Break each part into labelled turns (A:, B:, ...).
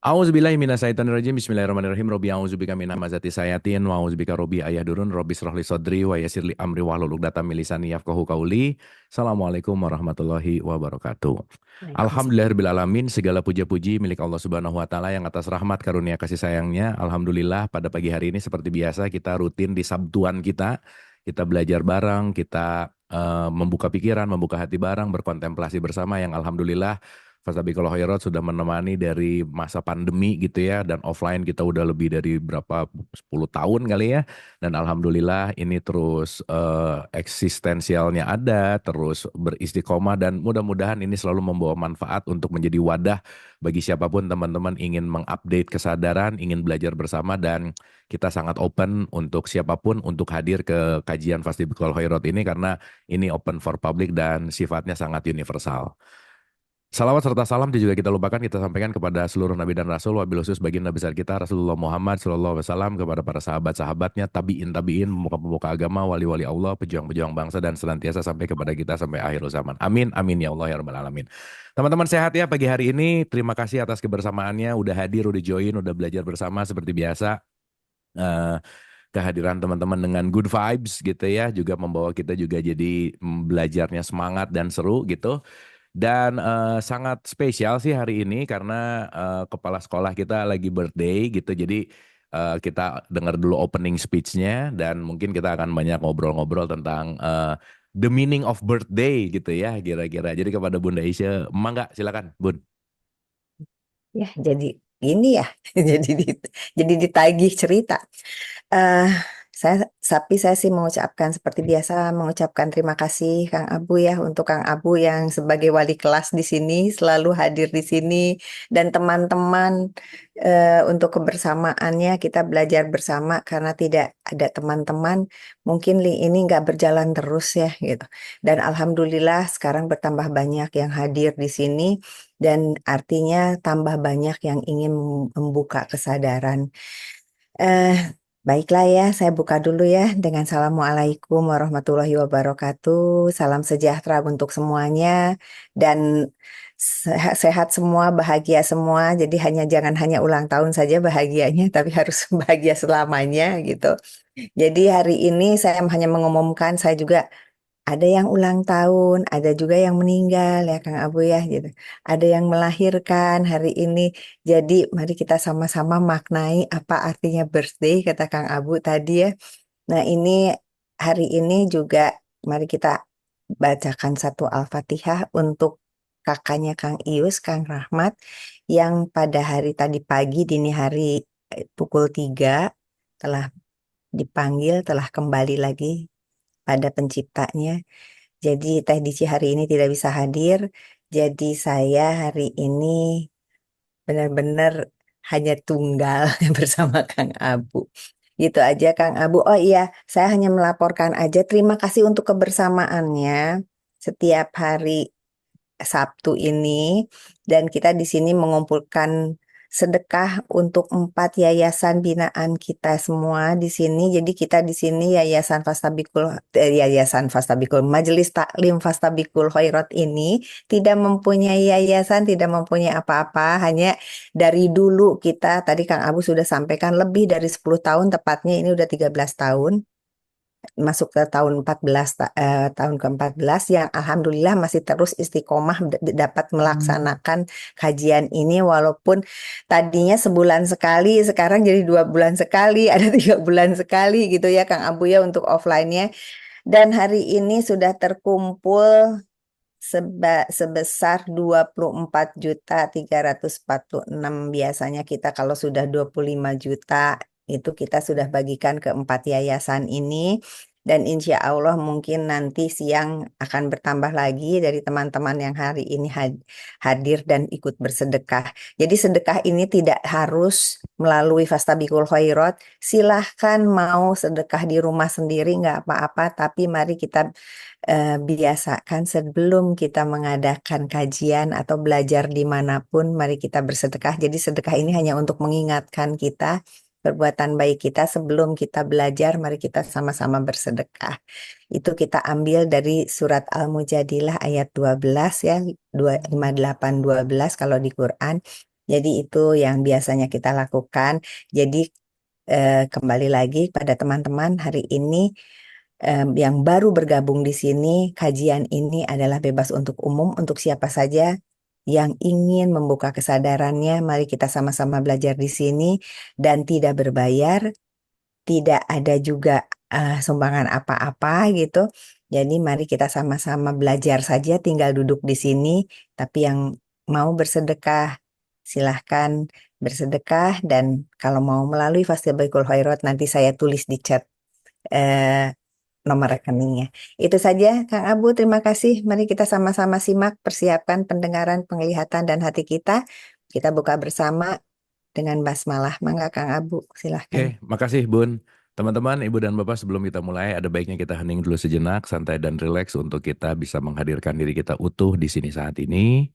A: A'udzubillahi minasyaitonirrajim. Bismillahirrahmanirrahim. Robbi a'udzubika min hamazati sayatin wa a'udzubika robbi ayahdurun. Robbi shrah li sadri wa yassir li amri wahlul 'uqdatam min lisani yafqahu qauli. Assalamualaikum warahmatullahi wabarakatuh.
B: Waalaikumsalam.
A: Alhamdulillahirabbil alamin. Segala puja-puji milik Allah Subhanahu wa taala yang atas rahmat karunia kasih sayangnya. Alhamdulillah pada pagi hari ini seperti biasa kita rutin di Sabtuan kita. Kita belajar bareng, kita membuka pikiran, membuka hati bareng, berkontemplasi bersama yang alhamdulillah Fastabiqul Khairat sudah menemani dari masa pandemi gitu ya, dan offline kita udah lebih dari berapa 10 tahun kali ya, dan alhamdulillah ini terus eksistensialnya ada, terus beristiqomah, dan mudah-mudahan ini selalu membawa manfaat untuk menjadi wadah bagi siapapun teman-teman ingin mengupdate kesadaran, ingin belajar bersama, dan kita sangat open untuk siapapun untuk hadir ke kajian Fastabiqul Khairat ini karena ini open for public dan sifatnya sangat universal. Salawat serta salam juga kita lupakan kita sampaikan kepada seluruh nabi dan rasul, wabil khusus baginda besar kita Rasulullah Muhammad SAW, kepada para sahabat-sahabatnya, tabiin, pemuka-pemuka agama, wali-wali Allah, pejuang-pejuang bangsa, dan senantiasa sampai kepada kita sampai akhir zaman. Amin, amin ya Allah ya rabbal alamin. Teman-teman sehat ya pagi hari ini. Terima kasih atas kebersamaannya, udah hadir, udah join, udah belajar bersama seperti biasa. Eh, Kehadiran teman-teman dengan good vibes gitu ya juga membawa kita juga jadi belajarnya semangat dan seru gitu. Dan sangat spesial sih hari ini karena kepala sekolah kita lagi birthday gitu. Jadi kita dengar dulu opening speech-nya dan mungkin kita akan banyak ngobrol-ngobrol tentang the meaning of birthday gitu ya kira-kira. Jadi kepada Bunda Isya, Mangga silakan Bun.
B: Ya, jadi ini ya, jadi jadi ditagih cerita. eh saya sih mengucapkan seperti biasa mengucapkan terima kasih Kang Abu ya untuk Kang Abu yang sebagai wali kelas di sini selalu hadir di sini dan teman-teman untuk kebersamaannya kita belajar bersama karena tidak ada teman-teman mungkin ini nggak berjalan terus ya gitu. Dan alhamdulillah sekarang bertambah banyak yang hadir di sini dan artinya tambah banyak yang ingin membuka kesadaran. Eh, Baiklah ya, saya buka dulu ya dengan Assalamualaikum warahmatullahi wabarakatuh. Salam sejahtera untuk semuanya dan sehat semua, bahagia semua. Jadi jangan hanya ulang tahun saja bahagianya, tapi harus bahagia selamanya gitu. Jadi hari ini saya hanya mengumumkan saya juga ada yang ulang tahun, ada juga yang meninggal ya Kang Abu ya gitu. Ada yang melahirkan hari ini. Jadi mari kita sama-sama maknai apa artinya birthday kata Kang Abu tadi ya. Nah ini hari ini juga mari kita bacakan satu Al-Fatihah untuk kakaknya Kang Ius, Kang Rahmat yang pada hari tadi pagi dini hari pukul 3 telah dipanggil, telah kembali lagi pada penciptanya. Jadi Teh Dici hari ini tidak bisa hadir. Jadi saya hari ini benar-benar hanya tunggal bersama Kang Abu. Gitu aja Kang Abu. Oh iya, saya hanya melaporkan aja terima kasih untuk kebersamaannya setiap hari Sabtu ini dan kita di sini mengumpulkan sedekah untuk 4 yayasan binaan kita semua di sini. Jadi kita di sini Yayasan Fastabikul Majelis Taklim Fastabikul Khairat ini tidak mempunyai yayasan, tidak mempunyai apa-apa, hanya dari dulu kita tadi Kang Abu sudah sampaikan lebih dari 10 tahun tepatnya ini udah 13 tahun masuk ke tahun 14 tahun ke-14 yang alhamdulillah masih terus istiqomah dapat melaksanakan kajian ini walaupun tadinya sebulan sekali sekarang jadi 2 bulan sekali ada 3 bulan sekali gitu ya Kang Abu ya untuk offline-nya dan hari ini sudah terkumpul sebesar 24.346 biasanya kita kalau sudah 25 juta itu kita sudah bagikan ke 4 yayasan ini dan insya Allah mungkin nanti siang akan bertambah lagi dari teman-teman yang hari ini hadir dan ikut bersedekah. Jadi sedekah ini tidak harus melalui Fastabikul Khairat. Silahkan mau sedekah di rumah sendiri nggak apa-apa, tapi mari kita biasakan sebelum kita mengadakan kajian atau belajar dimanapun, mari kita bersedekah. Jadi sedekah ini hanya untuk mengingatkan kita perbuatan baik kita sebelum kita belajar, mari kita sama-sama bersedekah. Itu kita ambil dari surat Al-Mujadilah ayat 12 ya, 258 12 kalau di Quran. Jadi itu yang biasanya kita lakukan. Jadi kembali lagi pada teman-teman hari ini yang baru bergabung di sini, kajian ini adalah bebas untuk umum untuk siapa saja yang ingin membuka kesadarannya. Mari kita sama-sama belajar di sini dan tidak berbayar, tidak ada juga sumbangan apa-apa gitu. Jadi mari kita sama-sama belajar saja, tinggal duduk di sini. Tapi yang mau bersedekah, silahkan bersedekah. Dan kalau mau melalui Fastabiqul Khairat, nanti saya tulis di chat eh, nomor rekeningnya. Itu saja, Kang Abu. Terima kasih. Mari kita sama-sama simak, persiapkan pendengaran, penglihatan, dan hati kita. Kita buka bersama dengan basmalah. Mangga, Kang Abu, silahkan.
A: Oke, makasih Bun. Teman-teman, Ibu dan Bapak, sebelum kita mulai, ada baiknya kita hening dulu sejenak, santai dan rileks untuk kita bisa menghadirkan diri kita utuh di sini saat ini,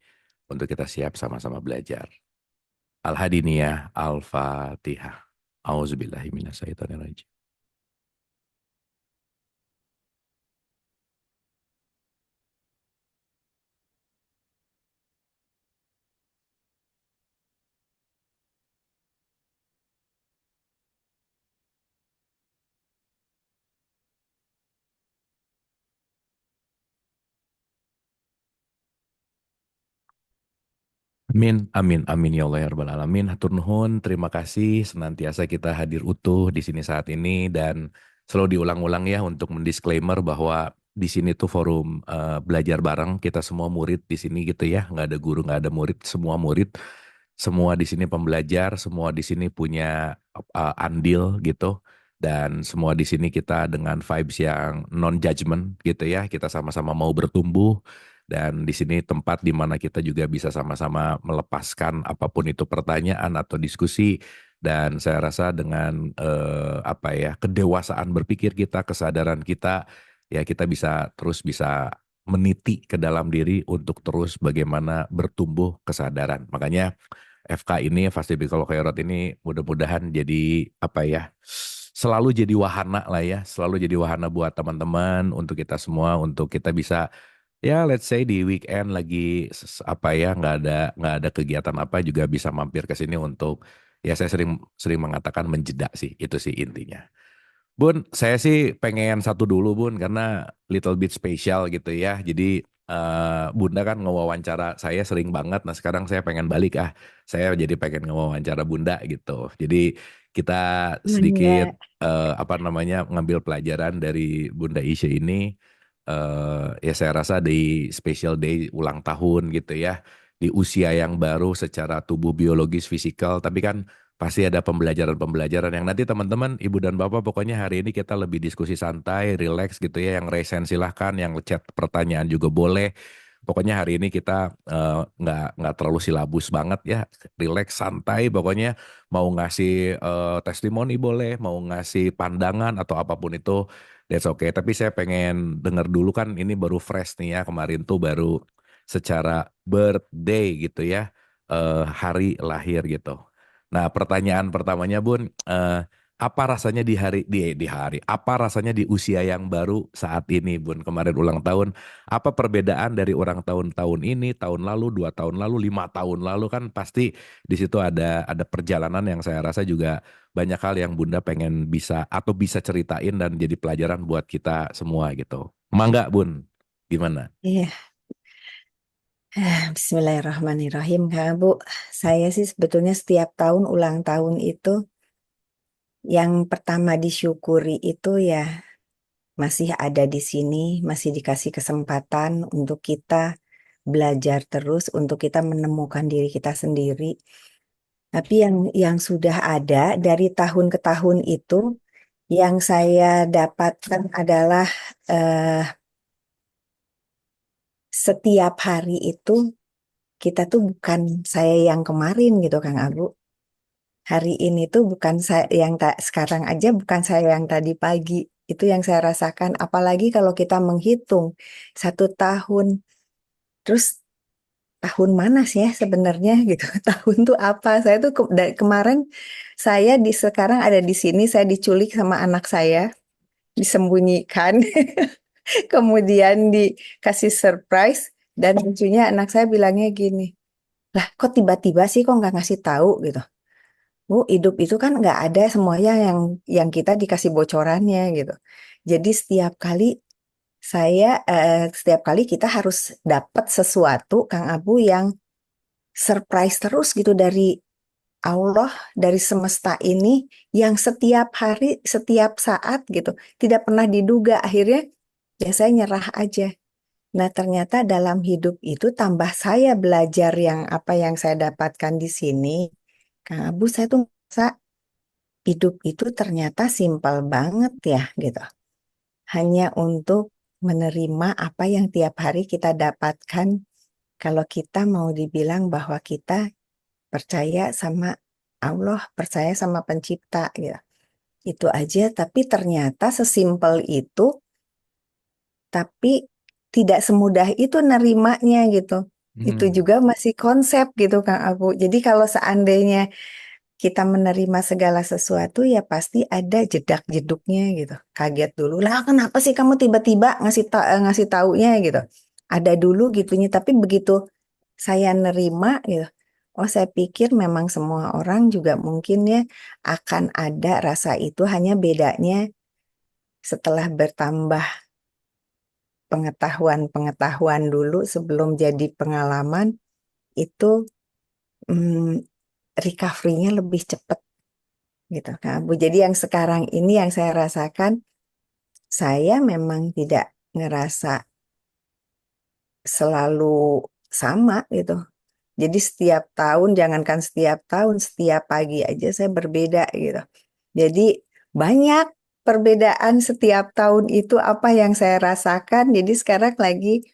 A: untuk kita siap sama-sama belajar. Al-Hadiniyah, Al-Fatihah. Auzubillahiminasyaitonirrajim. Amin, amin, amin ya Allah ya Rabbal Alamin. Hatur nuhun, terima kasih senantiasa kita hadir utuh di sini saat ini dan selalu diulang-ulang ya untuk mendisklaimer bahwa di sini tuh forum belajar bareng, kita semua murid di sini gitu ya, nggak ada guru, nggak ada murid, semua murid, semua di sini pembelajar, semua di sini punya andil gitu. Dan semua di sini kita dengan vibes yang non judgment gitu ya, kita sama-sama mau bertumbuh dan di sini tempat di mana kita juga bisa sama-sama melepaskan apapun itu pertanyaan atau diskusi. Dan saya rasa dengan apa ya kedewasaan berpikir kita, kesadaran kita, ya kita bisa terus bisa meniti ke dalam diri untuk terus bagaimana bertumbuh kesadaran. Makanya FK ini, Fastabiqul Khairat ini mudah-mudahan jadi apa ya, selalu jadi wahana lah ya, selalu jadi wahana buat teman-teman, untuk kita semua, untuk kita bisa ya let's say di weekend lagi apa ya nggak ada kegiatan apa juga bisa mampir ke sini untuk ya saya sering sering mengatakan menjeda sih itu sih intinya. Bun, saya sih pengen satu dulu Bun karena little bit special gitu ya. Jadi Bunda kan ngewawancara saya sering banget. Nah sekarang saya pengen balik saya jadi pengen ngewawancara Bunda gitu. Jadi kita sedikit
B: Mangga.
A: apa namanya ngambil pelajaran dari Bunda Isya ini. Ya saya rasa di special day ulang tahun gitu ya. Di usia yang baru secara tubuh biologis fisikal. Tapi kan pasti ada pembelajaran-pembelajaran yang nanti teman-teman, ibu dan bapak pokoknya hari ini kita lebih diskusi santai, relax gitu ya. Yang resen silahkan, yang chat pertanyaan juga boleh. Pokoknya hari ini kita nggak terlalu silabus banget ya, relax santai. Pokoknya mau ngasih testimoni boleh, mau ngasih pandangan atau apapun itu, that's okay. Tapi saya pengen dengar dulu kan ini baru fresh nih ya, kemarin tuh baru secara birthday gitu ya, hari lahir gitu. Nah, pertanyaan pertamanya Bun, apa rasanya apa rasanya di usia yang baru saat ini Bun, kemarin ulang tahun, apa perbedaan dari orang tahun-tahun ini, tahun lalu, 2 tahun lalu, 5 tahun lalu kan pasti di situ ada perjalanan yang saya rasa juga banyak hal yang Bunda pengen bisa atau bisa ceritain dan jadi pelajaran buat kita semua gitu. Mangga Bun, gimana?
B: Iya. Bismillahirrahmanirrahim, Kak Bu. Saya sih sebetulnya setiap tahun ulang tahun itu yang pertama disyukuri itu ya masih ada di sini, masih dikasih kesempatan untuk kita belajar terus, untuk kita menemukan diri kita sendiri. Tapi yang sudah ada dari tahun ke tahun itu, yang saya dapatkan adalah eh, setiap hari itu kita tuh bukan saya yang kemarin gitu, Kang Abu. Hari ini tuh bukan saya yang tak sekarang aja, bukan saya yang tadi pagi. Itu yang saya rasakan. Apalagi kalau kita menghitung 1 tahun, terus tahun mana sih ya sebenarnya gitu? Tahun tuh apa? Saya tuh kemarin saya di sekarang ada di sini, saya diculik sama anak saya, disembunyikan, kemudian dikasih surprise, dan lucunya anak saya bilangnya gini. Lah kok tiba-tiba sih kok nggak ngasih tahu gitu. Bu, hidup itu kan nggak ada semuanya yang kita dikasih bocorannya gitu. Jadi setiap kali kita harus dapat sesuatu Kang Abu yang surprise terus gitu dari Allah, dari semesta ini yang setiap hari, setiap saat gitu, tidak pernah diduga. Akhirnya ya saya nyerah aja. Nah, ternyata dalam hidup itu tambah saya belajar yang apa yang saya dapatkan di sini, Kang Abu, saya tuh merasa hidup itu ternyata simpel banget ya gitu. Hanya untuk menerima apa yang tiap hari kita dapatkan kalau kita mau dibilang bahwa kita percaya sama Allah, percaya sama pencipta gitu. Itu aja, tapi ternyata sesimpel itu, tapi tidak semudah itu nerimanya gitu. Itu
A: Hmm.
B: juga masih konsep gitu Kang Abu. Jadi kalau seandainya kita menerima segala sesuatu ya pasti ada jedak-jeduknya gitu. Kaget dulu, lah kenapa sih kamu tiba-tiba ngasih taunya gitu. Ada dulu gitunya, tapi begitu saya nerima gitu. Oh, saya pikir memang semua orang juga mungkin ya akan ada rasa itu, hanya bedanya setelah bertambah pengetahuan-pengetahuan dulu sebelum jadi pengalaman itu hmm, recovery-nya lebih cepat gitu Kak Bu. Jadi yang sekarang ini yang saya rasakan, saya memang tidak ngerasa selalu sama gitu. Jadi setiap tahun, jangankan setiap tahun, setiap pagi aja saya berbeda gitu. Jadi banyak perbedaan setiap tahun itu apa yang saya rasakan. Jadi sekarang lagi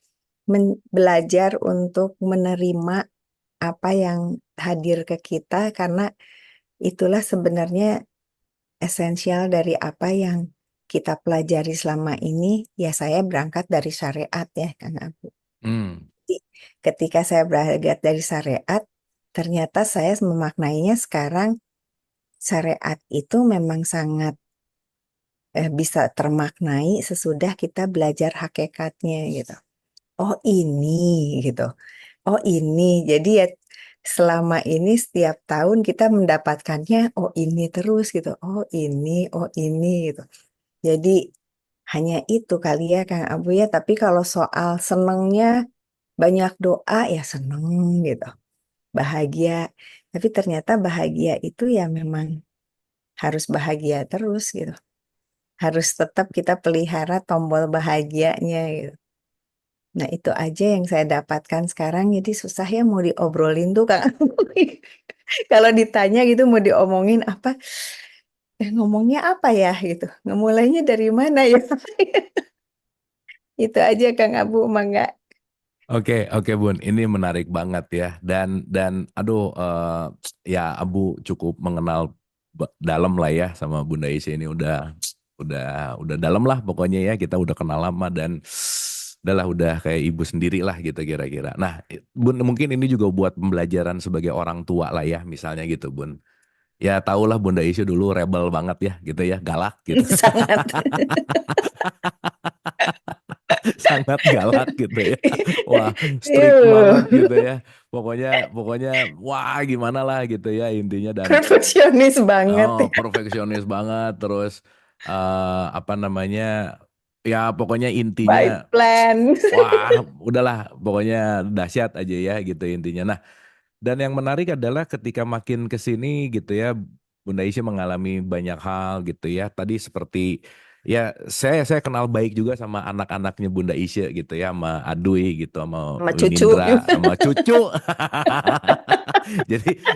B: belajar untuk menerima apa yang hadir ke kita karena itulah sebenarnya esensial dari apa yang kita pelajari selama ini. Ya saya berangkat dari syariat ya Kang Abu.
A: Hmm.
B: Jadi, ketika saya berangkat dari syariat, ternyata saya memaknainya sekarang syariat itu memang sangat bisa termaknai sesudah kita belajar hakikatnya gitu. Oh ini gitu. Oh ini. Jadi ya selama ini setiap tahun kita mendapatkannya oh ini terus gitu. Oh ini gitu. Jadi hanya itu kali ya Kang Abu ya. Tapi kalau soal senengnya banyak doa ya seneng gitu. Bahagia. Tapi ternyata bahagia itu ya memang harus bahagia terus gitu. Harus tetap kita pelihara tombol bahagianya gitu. Nah itu aja yang saya dapatkan sekarang. Jadi susah ya mau diobrolin tuh Kang. Kalau ditanya gitu mau diomongin apa? Ngomongnya apa ya gitu. Ngemulainya dari mana ya? Itu aja Kang Abu mangga.
A: Oke, oke Bun, ini menarik banget ya. Dan aduh, ya Abu cukup mengenal dalam lah ya sama Bunda Isy ini udah dalam lah pokoknya ya. Kita udah kenal lama dan udah kayak ibu sendiri lah gitu kira-kira. Nah, Bun mungkin ini juga buat pembelajaran sebagai orang tua lah ya, misalnya gitu Bun. Ya tahulah Bunda Isy dulu rebel banget ya gitu ya, galak gitu.
B: Sangat.
A: Sangat galak gitu ya. Wah, strict banget
B: Yuh,
A: gitu ya. Pokoknya pokoknya wah gimana lah gitu ya intinya dan
B: perfeksionis banget
A: oh
B: ya.
A: perfeksionis banget terus apa namanya ya pokoknya intinya
B: By plan.
A: wah udahlah pokoknya dahsyat aja ya gitu intinya. Nah, dan yang menarik adalah ketika makin ke sini gitu ya, Bunda Isy mengalami banyak hal gitu ya. Tadi seperti ya saya kenal baik juga sama anak-anaknya Bunda Isy gitu ya, sama Adui gitu, sama
B: Sama cucu.
A: Winindra, sama cucu.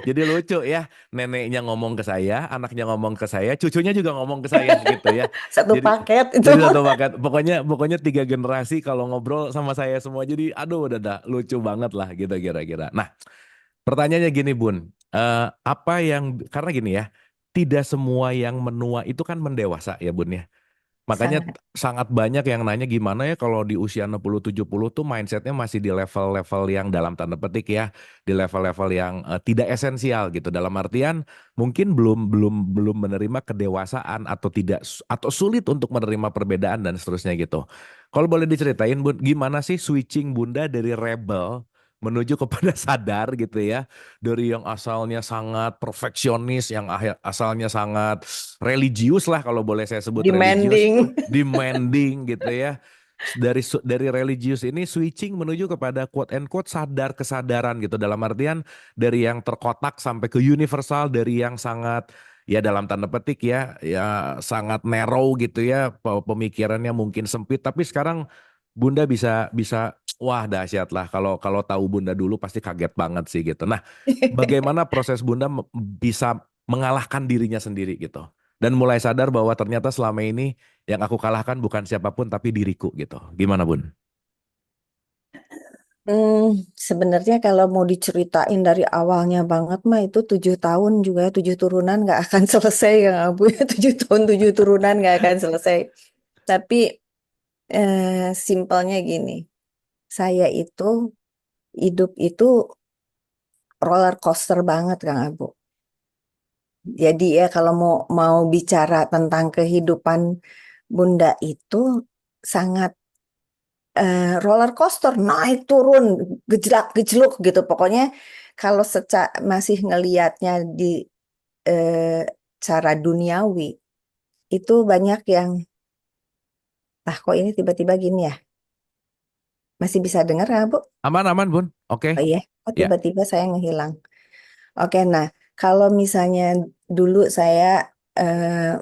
A: Jadi lucu ya, neneknya ngomong ke saya, anaknya ngomong ke saya, cucunya juga ngomong ke saya gitu ya.
B: Satu
A: Jadi
B: paket itu
A: jadi
B: mah.
A: satu paket. Pokoknya pokoknya tiga generasi kalau ngobrol sama saya semua. Jadi aduh udah dah lucu banget lah gitu kira-kira. Nah, pertanyaannya gini Bun, apa yang karena gini ya, tidak semua yang menua itu kan mendewasa ya Bun ya. Makanya
B: Sangat.
A: sangat banyak yang nanya gimana ya kalau di usia 60-70 tuh mindsetnya masih di level-level yang dalam tanda petik ya, di level-level yang tidak esensial gitu. Dalam artian mungkin belum belum belum menerima kedewasaan atau tidak atau sulit untuk menerima perbedaan dan seterusnya gitu. Kalau boleh diceritain Bun, gimana sih switching Bunda dari rebel menuju kepada sadar gitu ya, dari yang asalnya sangat perfeksionis, yang asalnya sangat religius lah kalau boleh saya sebut religius,
B: Demanding.
A: demanding gitu ya. Dari religius ini switching menuju kepada quote and quote sadar, kesadaran gitu, dalam artian dari yang terkotak sampai ke universal, dari yang sangat ya dalam tanda petik ya sangat narrow gitu ya, pemikirannya mungkin sempit, tapi sekarang Bunda bisa bisa wah dahsyat lah, kalau kalau tahu Bunda dulu pasti kaget banget sih gitu. Nah, bagaimana proses Bunda bisa mengalahkan dirinya sendiri gitu, dan mulai sadar bahwa ternyata selama ini yang aku kalahkan bukan siapapun tapi diriku gitu. Gimana Bun?
B: Sebenarnya kalau mau diceritain dari awalnya banget mah itu 7 tahun juga, 7 turunan nggak akan selesai Kang Abu. 7 tahun 7 turunan nggak akan selesai. Tapi simpelnya gini, saya itu hidup itu roller coaster banget Kang Abu. Jadi ya kalau mau mau bicara tentang kehidupan Bunda itu sangat roller coaster, naik turun, gejlak gejluk gitu. Pokoknya kalau masih ngelihatnya di eh, cara duniawi itu banyak yang, ah kok ini tiba-tiba gini ya, masih bisa dengar nggak Bu?
A: Aman aman Bun. Oke.
B: Oh iya, oh
A: Ya.
B: tiba-tiba saya ngehilang. Oke, nah kalau misalnya dulu saya eh,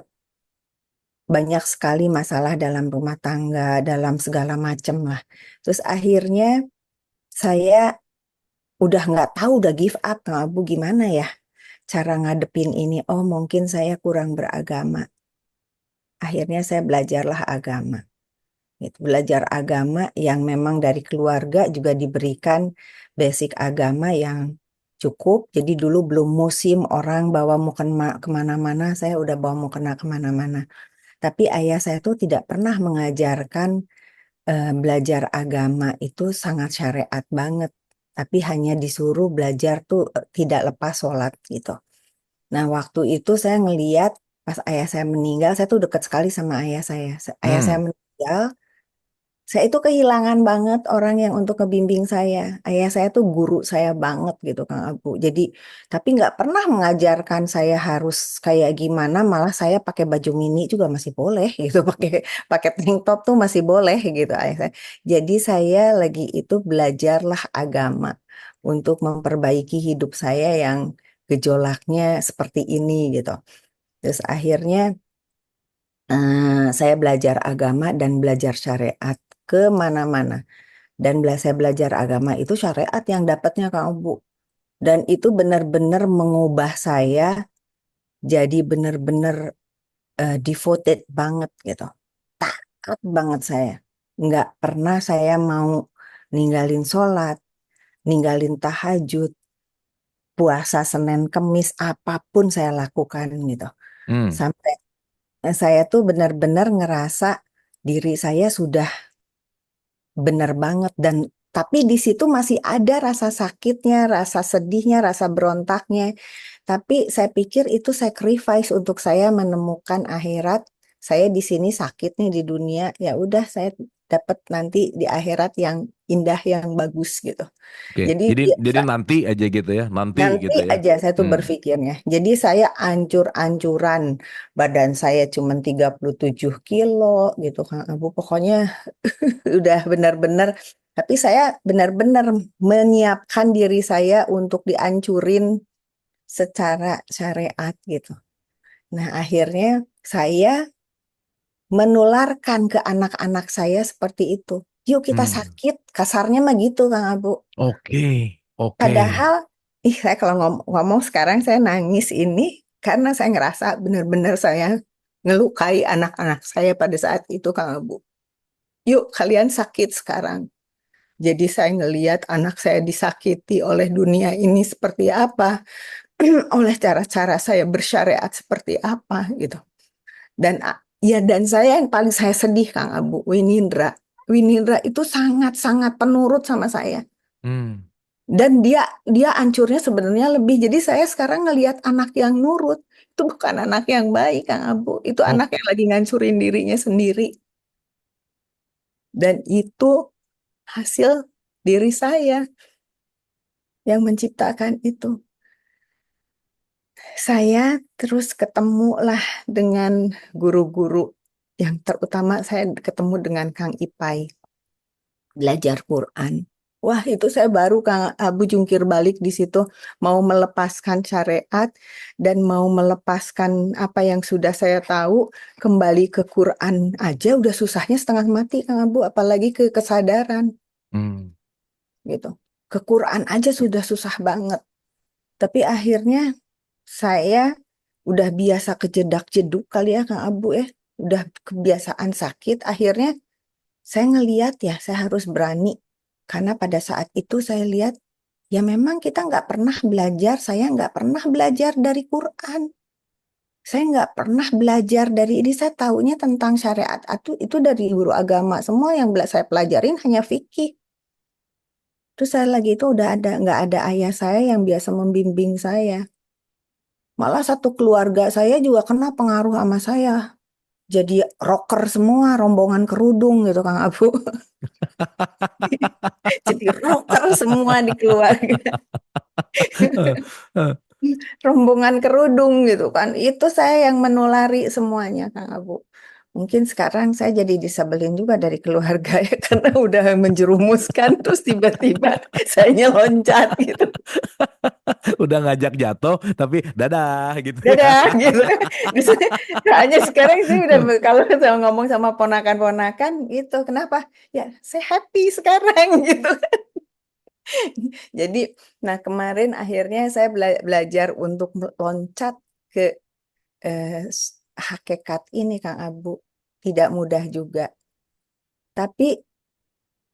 B: banyak sekali masalah dalam rumah tangga, dalam segala macam lah. Terus akhirnya saya udah nggak tahu, udah give up, Kang Abu gimana ya cara ngadepin ini. Oh mungkin saya kurang beragama. Akhirnya saya belajarlah agama. Gitu. Belajar agama yang memang dari keluarga juga diberikan basic agama yang cukup. Jadi dulu belum musim orang bawa mau kemana-mana, saya udah bawa mau kena kemana-mana. Tapi ayah saya tuh tidak pernah mengajarkan belajar agama itu sangat syariat banget. Tapi hanya disuruh belajar tuh tidak lepas sholat gitu. Nah waktu itu saya ngeliat pas ayah saya meninggal, saya tuh dekat sekali sama ayah saya. Ayah saya
A: Hmm.
B: meninggal, saya itu kehilangan banget orang yang untuk ngebimbing saya. Ayah saya tuh guru saya banget gitu Kang Abu. Jadi tapi nggak pernah mengajarkan saya harus kayak gimana. Malah saya pakai baju mini juga masih boleh gitu. Pakai pakai tank top tuh masih boleh gitu ayah saya. Jadi saya lagi itu belajarlah agama untuk memperbaiki hidup saya yang gejolaknya seperti ini gitu. Terus akhirnya saya belajar agama dan belajar syariat kemana-mana. Dan saya belajar agama itu syariat yang dapatnya Kang Abu. Dan itu benar-benar mengubah saya jadi benar-benar devoted banget gitu. Taat banget saya. Nggak pernah saya mau ninggalin sholat, ninggalin tahajud, puasa Senin Kemis, apapun saya lakukan gitu.
A: Hmm.
B: Sampai saya tuh benar-benar ngerasa diri saya sudah benar banget, dan tapi di situ masih ada rasa sakitnya, rasa sedihnya, rasa berontaknya. Tapi saya pikir itu sacrifice untuk saya menemukan akhirat. Saya di sini sakit nih di dunia, ya udah saya dapat nanti di akhirat yang indah, yang bagus gitu.
A: Oke.
B: Jadi
A: Jadi nanti aja gitu ya, nanti
B: nanti
A: gitu ya.
B: aja saya tuh
A: Hmm.
B: berpikirnya. Jadi saya ancur-ancuran, badan saya cuma 37 kilo gitu Kang Abu. Pokoknya udah benar-benar, tapi saya benar-benar menyiapkan diri saya untuk dihancurin secara syariat gitu. Nah, akhirnya saya menularkan ke anak-anak saya seperti itu. Yuk kita
A: Hmm.
B: sakit, kasarnya mah gitu Kang Abu.
A: Oke. Oke.
B: Padahal, saya kalau ngomong sekarang saya nangis ini karena saya ngerasa benar-benar saya ngelukai anak-anak saya pada saat itu Kang Abu. Yuk kalian sakit sekarang. Jadi saya ngelihat anak saya disakiti oleh dunia ini seperti apa, oleh cara-cara saya bersyariat seperti apa gitu. Dan ya dan saya yang paling saya sedih Kang Abu, Winindra. Winindra itu sangat-sangat penurut sama saya.
A: Hmm.
B: Dan dia dia hancurnya sebenarnya lebih. Jadi saya sekarang ngelihat anak yang nurut itu bukan anak yang baik Kang Abu. Itu
A: Oh,
B: anak yang lagi ngancurin dirinya sendiri. Dan itu hasil diri saya. yang menciptakan itu. Saya terus ketemulah dengan guru-guru yang terutama saya ketemu dengan Kang Ipai, belajar Quran. Wah, itu saya baru Kang Abu jungkir balik di situ, mau melepaskan syariat dan mau melepaskan apa yang sudah saya tahu, kembali ke Quran aja udah susahnya setengah mati Kang Abu, apalagi ke kesadaran
A: Hmm.
B: gitu. Ke Quran aja sudah susah banget. Tapi akhirnya saya udah biasa kejedak-jeduk kali ya Kang Abu ya, udah kebiasaan sakit. Akhirnya saya ngeliat ya, saya harus berani. Karena pada saat itu saya lihat, ya memang kita nggak pernah belajar, saya nggak pernah belajar dari Quran. Saya nggak pernah belajar dari ini, saya taunya tentang syariat itu dari guru agama. Semua yang saya pelajarin hanya fikih. Terus saya lagi itu udah nggak ada ayah saya yang biasa membimbing saya. Malah satu keluarga saya juga kena pengaruh sama saya. Jadi rocker semua, rombongan kerudung gitu Kang Abu. Jadi rocker semua di keluarga. Rombongan kerudung gitu kan. Itu saya yang menulari semuanya Kang Abu. Mungkin sekarang saya jadi disebelin juga dari keluarga ya karena udah menjerumuskan terus tiba-tiba saya loncat gitu.
A: Udah ngajak jatuh, tapi dadah gitu ya.
B: Dadah gitu. Terus, hanya sekarang sih udah kalau saya ngomong sama ponakan-ponakan gitu. Kenapa? Ya, saya happy sekarang gitu. Jadi, nah kemarin akhirnya saya belajar untuk loncat ke hakikat ini Kang Abu. Tidak mudah juga. Tapi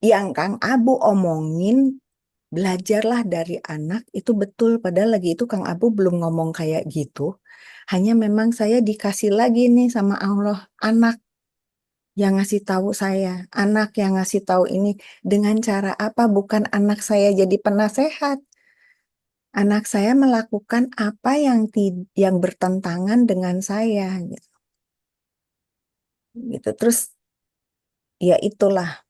B: yang Kang Abu omongin, belajarlah dari anak, itu betul. Padahal lagi itu Kang Abu belum ngomong kayak gitu. Hanya memang saya dikasih lagi nih sama Allah, anak yang ngasih tahu saya, anak yang ngasih tahu ini dengan cara apa? Bukan anak saya jadi penasehat. Anak saya melakukan apa yang bertentangan dengan saya gitu. Gitu. Terus ya itulah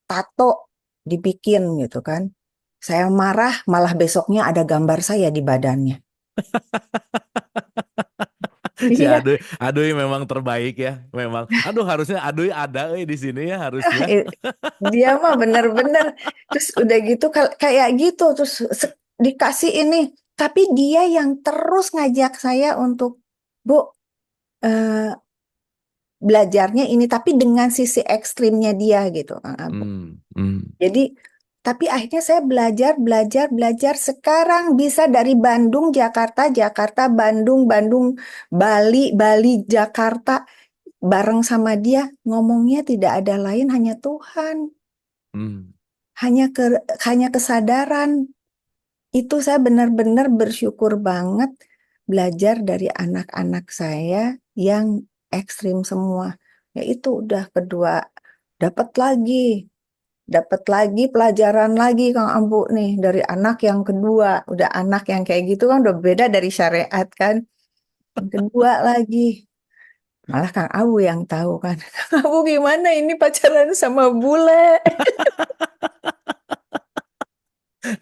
B: tato dibikin gitu kan. Saya marah, malah besoknya ada gambar saya di badannya.
A: Si
B: Iya,
A: Aduy, Aduy memang terbaik ya, memang. Aduh, harusnya Aduy ada di sini ya harusnya.
B: eh, dia mah bener-bener. Terus udah gitu kayak gitu terus dikasih ini. Tapi dia yang terus ngajak saya untuk, Bu, eh, belajarnya ini. Tapi dengan sisi ekstrimnya dia gitu, Kang Abu.
A: Hmm, hmm,
B: Jadi, tapi akhirnya saya belajar, belajar, belajar. Sekarang bisa dari Bandung, Jakarta, Jakarta, Bandung, Bandung, Bali, Bali, Jakarta. Bareng sama dia, ngomongnya tidak ada lain, hanya Tuhan.
A: hmm,
B: Hanya hanya kesadaran. Itu saya benar-benar bersyukur banget belajar dari anak-anak saya yang ekstrim semua. Ya itu udah kedua, dapat lagi. Dapat lagi pelajaran lagi Kang Ambu nih dari anak yang kedua. Udah anak yang kayak gitu kan udah beda dari syariat kan. Yang kedua lagi. Malah Kang Abu yang tahu kan. Kang Abu gimana ini pacaran sama bule?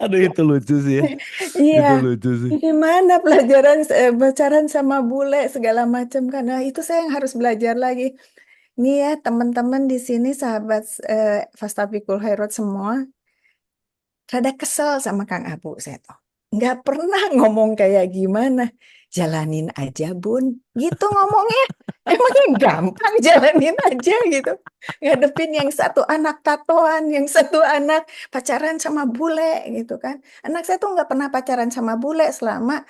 A: Aduh itu lucu sih ya,
B: Iya.
A: itu lucu sih.
B: Gimana pelajaran pacaran sama bule segala macam kan. Nah, itu saya yang harus belajar lagi. Nih ya teman-teman di sini sahabat Fastabiqul Khairat semua. Rada kesel sama Kang Abu saya tuh. Nggak pernah ngomong kayak gimana. Jalanin aja bun. Gitu ngomongnya. Emangnya gampang jalanin aja gitu. Ngadepin yang satu anak tatoan, yang satu anak pacaran sama bule gitu kan. Anak saya tuh nggak pernah pacaran sama bule selama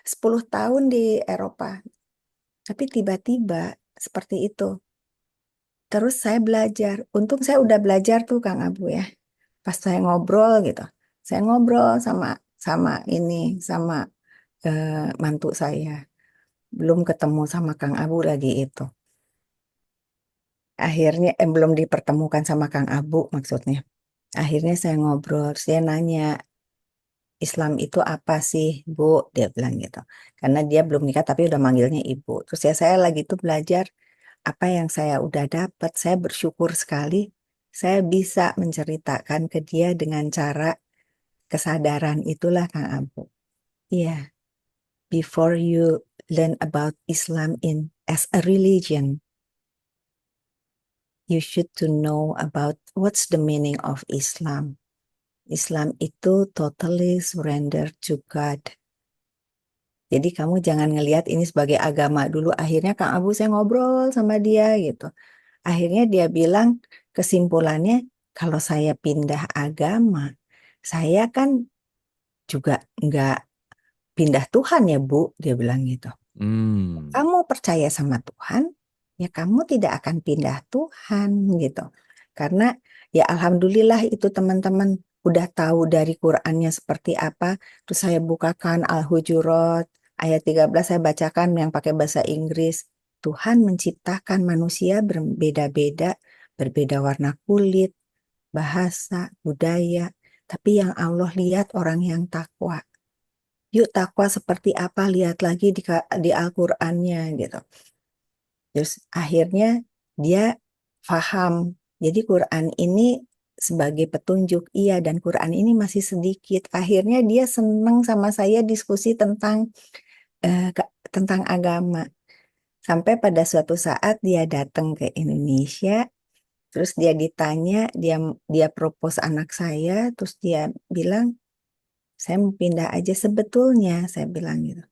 B: 10 tahun di Eropa. Tapi tiba-tiba seperti itu. Terus saya belajar. Untung saya udah belajar tuh Kang Abu ya. Pas saya ngobrol gitu. Saya ngobrol sama sama ini sama eh, mantu saya. Belum ketemu sama Kang Abu lagi itu. Akhirnya belum dipertemukan sama Kang Abu maksudnya. Akhirnya saya ngobrol, saya nanya, Islam itu apa sih, Bu? Dia bilang gitu. Karena dia belum nikah tapi udah manggilnya Ibu. Terus ya saya lagi tuh belajar apa yang saya udah dapat. Saya bersyukur sekali saya bisa menceritakan ke dia dengan cara kesadaran itulah Kang Abu. Iya, before you learn about Islam in as a religion, you should to know about what's the meaning of Islam. Islam itu totally surrender to God. Jadi kamu jangan ngelihat ini sebagai agama dulu. Akhirnya Kang Abu saya ngobrol sama dia gitu. Akhirnya dia bilang kesimpulannya kalau saya pindah agama, saya kan juga nggak pindah Tuhan ya Bu, dia bilang gitu.
A: Hmm.
B: Kamu percaya sama Tuhan, ya kamu tidak akan pindah Tuhan gitu. Karena ya alhamdulillah itu teman-teman udah tahu dari Qur'annya seperti apa. Terus saya bukakan Al-Hujurat ayat 13 saya bacakan yang pakai bahasa Inggris. Tuhan menciptakan manusia berbeda-beda, berbeda warna kulit, bahasa, budaya. Tapi yang Allah lihat orang yang takwa. Yuk takwa seperti apa, lihat lagi di Al-Qur'annya gitu. Terus akhirnya dia paham. Jadi Quran ini sebagai petunjuk, iya, dan Quran ini masih sedikit. Akhirnya dia senang sama saya diskusi tentang agama. Sampai pada suatu saat dia datang ke Indonesia, terus dia ditanya, dia propose anak saya, terus dia bilang, saya mau pindah aja sebetulnya, saya bilang gitu.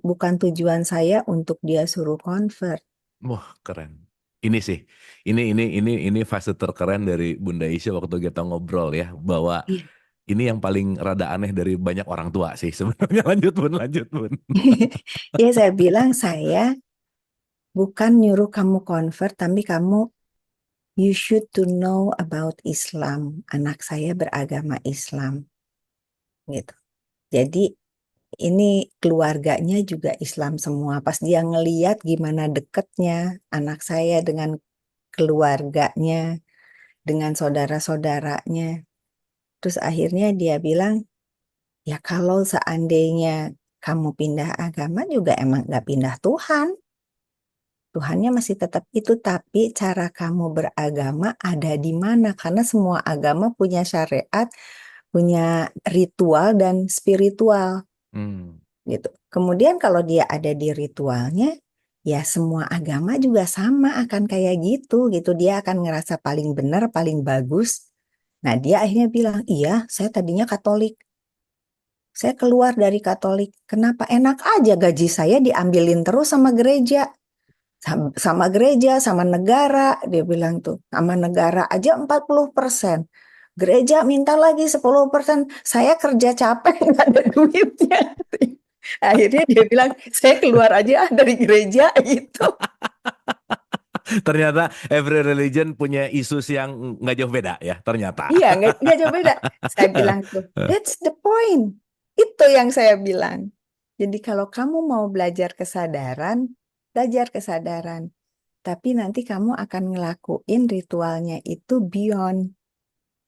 B: Bukan tujuan saya untuk dia suruh convert.
A: Wah, keren. Ini sih, ini fase terkeren dari Bunda Isya waktu kita ngobrol ya, bahwa
B: Iya.
A: ini yang paling rada aneh dari banyak orang tua sih sebenarnya. Lanjut Bun, lanjut Bun.
B: Ya saya bilang saya bukan nyuruh kamu convert, tapi kamu you should to know about Islam. Anak saya beragama Islam, gitu. Jadi ini keluarganya juga Islam semua. Pas dia ngeliat gimana deketnya anak saya dengan keluarganya, dengan saudara-saudaranya. Terus akhirnya dia bilang, ya kalau seandainya kamu pindah agama juga emang gak pindah Tuhan. Tuhannya masih tetap itu, tapi cara kamu beragama ada di mana? Karena semua agama punya syariat, punya ritual dan spiritual
A: Hmm.
B: gitu. Kemudian kalau dia ada di ritualnya, ya semua agama juga sama akan kayak gitu. Dia akan ngerasa paling benar, paling bagus. Nah, dia akhirnya bilang, "Iya, saya tadinya Katolik. Saya keluar dari Katolik. Kenapa? Enak aja gaji saya diambilin terus sama gereja." Sama gereja, sama negara, dia bilang tuh. Sama negara aja 40%. Gereja minta lagi 10%. Saya kerja capek, nggak ada duitnya. Akhirnya dia bilang, saya keluar aja dari gereja gitu.
A: Ternyata every religion punya isu yang nggak jauh beda ya, ternyata.
B: Iya, nggak jauh beda. Saya bilang tuh, that's the point. Itu yang saya bilang. Jadi kalau kamu mau belajar kesadaran. Tapi nanti kamu akan ngelakuin ritualnya itu beyond.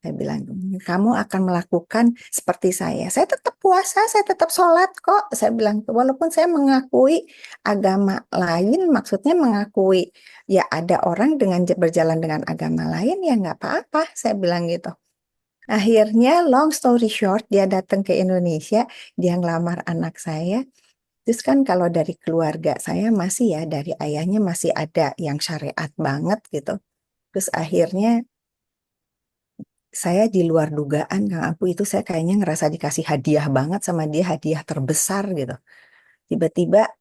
B: Saya bilang, kamu akan melakukan seperti saya. Saya tetap puasa, saya tetap sholat kok. Saya bilang, walaupun saya mengakui agama lain, maksudnya mengakui ya ada orang dengan berjalan dengan agama lain, ya nggak apa-apa. Saya bilang gitu. Akhirnya, long story short, dia datang ke Indonesia, dia ngelamar anak saya. Terus kan kalau dari keluarga saya masih ya, dari ayahnya masih ada yang syariat banget gitu. Terus akhirnya saya di luar dugaan Kang Apu itu saya kayaknya ngerasa dikasih hadiah banget sama dia, hadiah terbesar gitu. Tiba-tiba,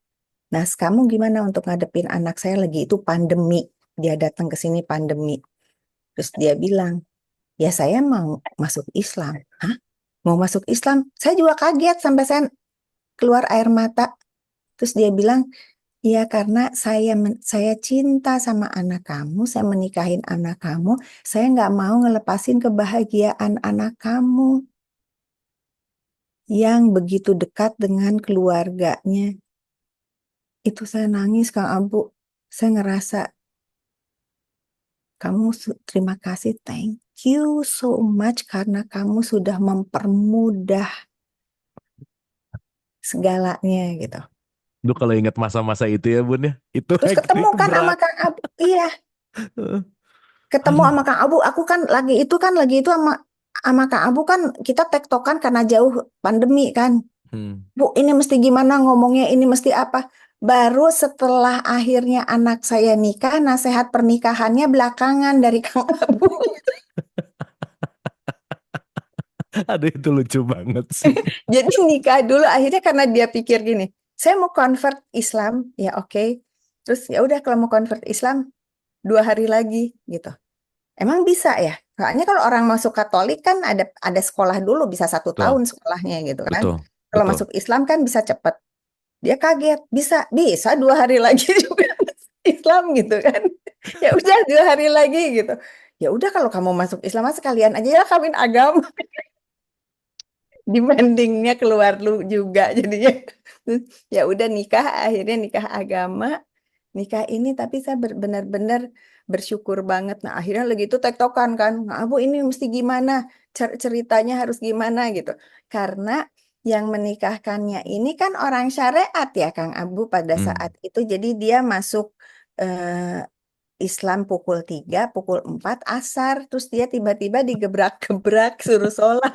B: Nas kamu gimana untuk ngadepin anak saya lagi itu pandemi. Dia datang ke sini pandemi. Terus dia bilang, ya saya mau masuk Islam. Hah? Mau masuk Islam? Saya juga kaget sampai saya keluar air mata. Terus dia bilang, iya karena saya cinta sama anak kamu, saya menikahin anak kamu, saya nggak mau ngelepasin kebahagiaan anak kamu yang begitu dekat dengan keluarganya. Itu saya nangis Kang Abu, saya ngerasa terima kasih, thank you so much karena kamu sudah mempermudah segalanya gitu.
A: Lu kalau ingat masa-masa itu ya Bun ya, itu
B: Terus ketemu
A: itu
B: kan sama
A: berat.
B: Kang Abu, iya, ketemu
A: Aduh.
B: sama Kang Abu, aku kan lagi itu sama sama Kak Abu kan kita tektokan karena jauh pandemi kan.
A: Hmm.
B: Bu, ini mesti gimana ngomongnya, ini mesti apa. Baru setelah akhirnya anak saya nikah, nasihat pernikahannya belakangan dari Kang Abu.
A: Aduh itu lucu banget sih.
B: Jadi nikah dulu akhirnya karena dia pikir gini, saya mau convert Islam, ya oke. Terus ya udah kalau mau convert Islam 2 hari lagi gitu. Emang bisa ya? Soalnya kalau orang masuk Katolik kan ada sekolah dulu bisa satu
A: Betul,
B: tahun sekolahnya gitu kan.
A: betul,
B: Kalau
A: betul.
B: masuk Islam kan bisa cepet. Dia kaget, bisa 2 hari lagi juga Islam gitu kan. Ya udah 2 hari lagi gitu. Ya udah kalau kamu masuk Islam mah sekalian aja ya kawin agama dibandingnya keluar lu juga jadinya. Terus, ya udah nikah akhirnya nikah agama. Nikah ini tapi saya benar-benar bersyukur banget. Nah, akhirnya lagi itu tektokan kan. Nah, Bu ini mesti gimana? Ceritanya harus gimana gitu. Karena yang menikahkannya ini kan orang syariat ya Kang Abu pada saat
A: Hmm.
B: itu. Jadi dia masuk eh, Islam pukul 3, pukul 4 asar. Terus dia tiba-tiba digebrak-gebrak suruh sholat.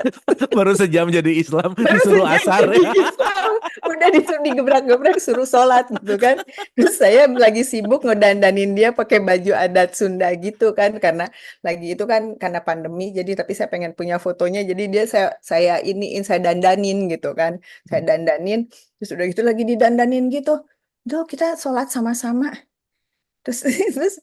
A: Baru sejam jadi Islam
B: Baru
A: disuruh
B: sejam
A: asar
B: jadi
A: ya.
B: Islam, udah disuruh digebrak-gebrak suruh sholat gitu kan. Terus saya lagi sibuk ngedandanin dia pakai baju adat Sunda gitu kan, karena lagi itu kan karena pandemi, jadi tapi saya pengen punya fotonya, jadi dia saya iniin, saya dandanin gitu kan, saya dandanin, terus udah gitu lagi didandanin gitu, tuh kita sholat sama-sama. Terus terus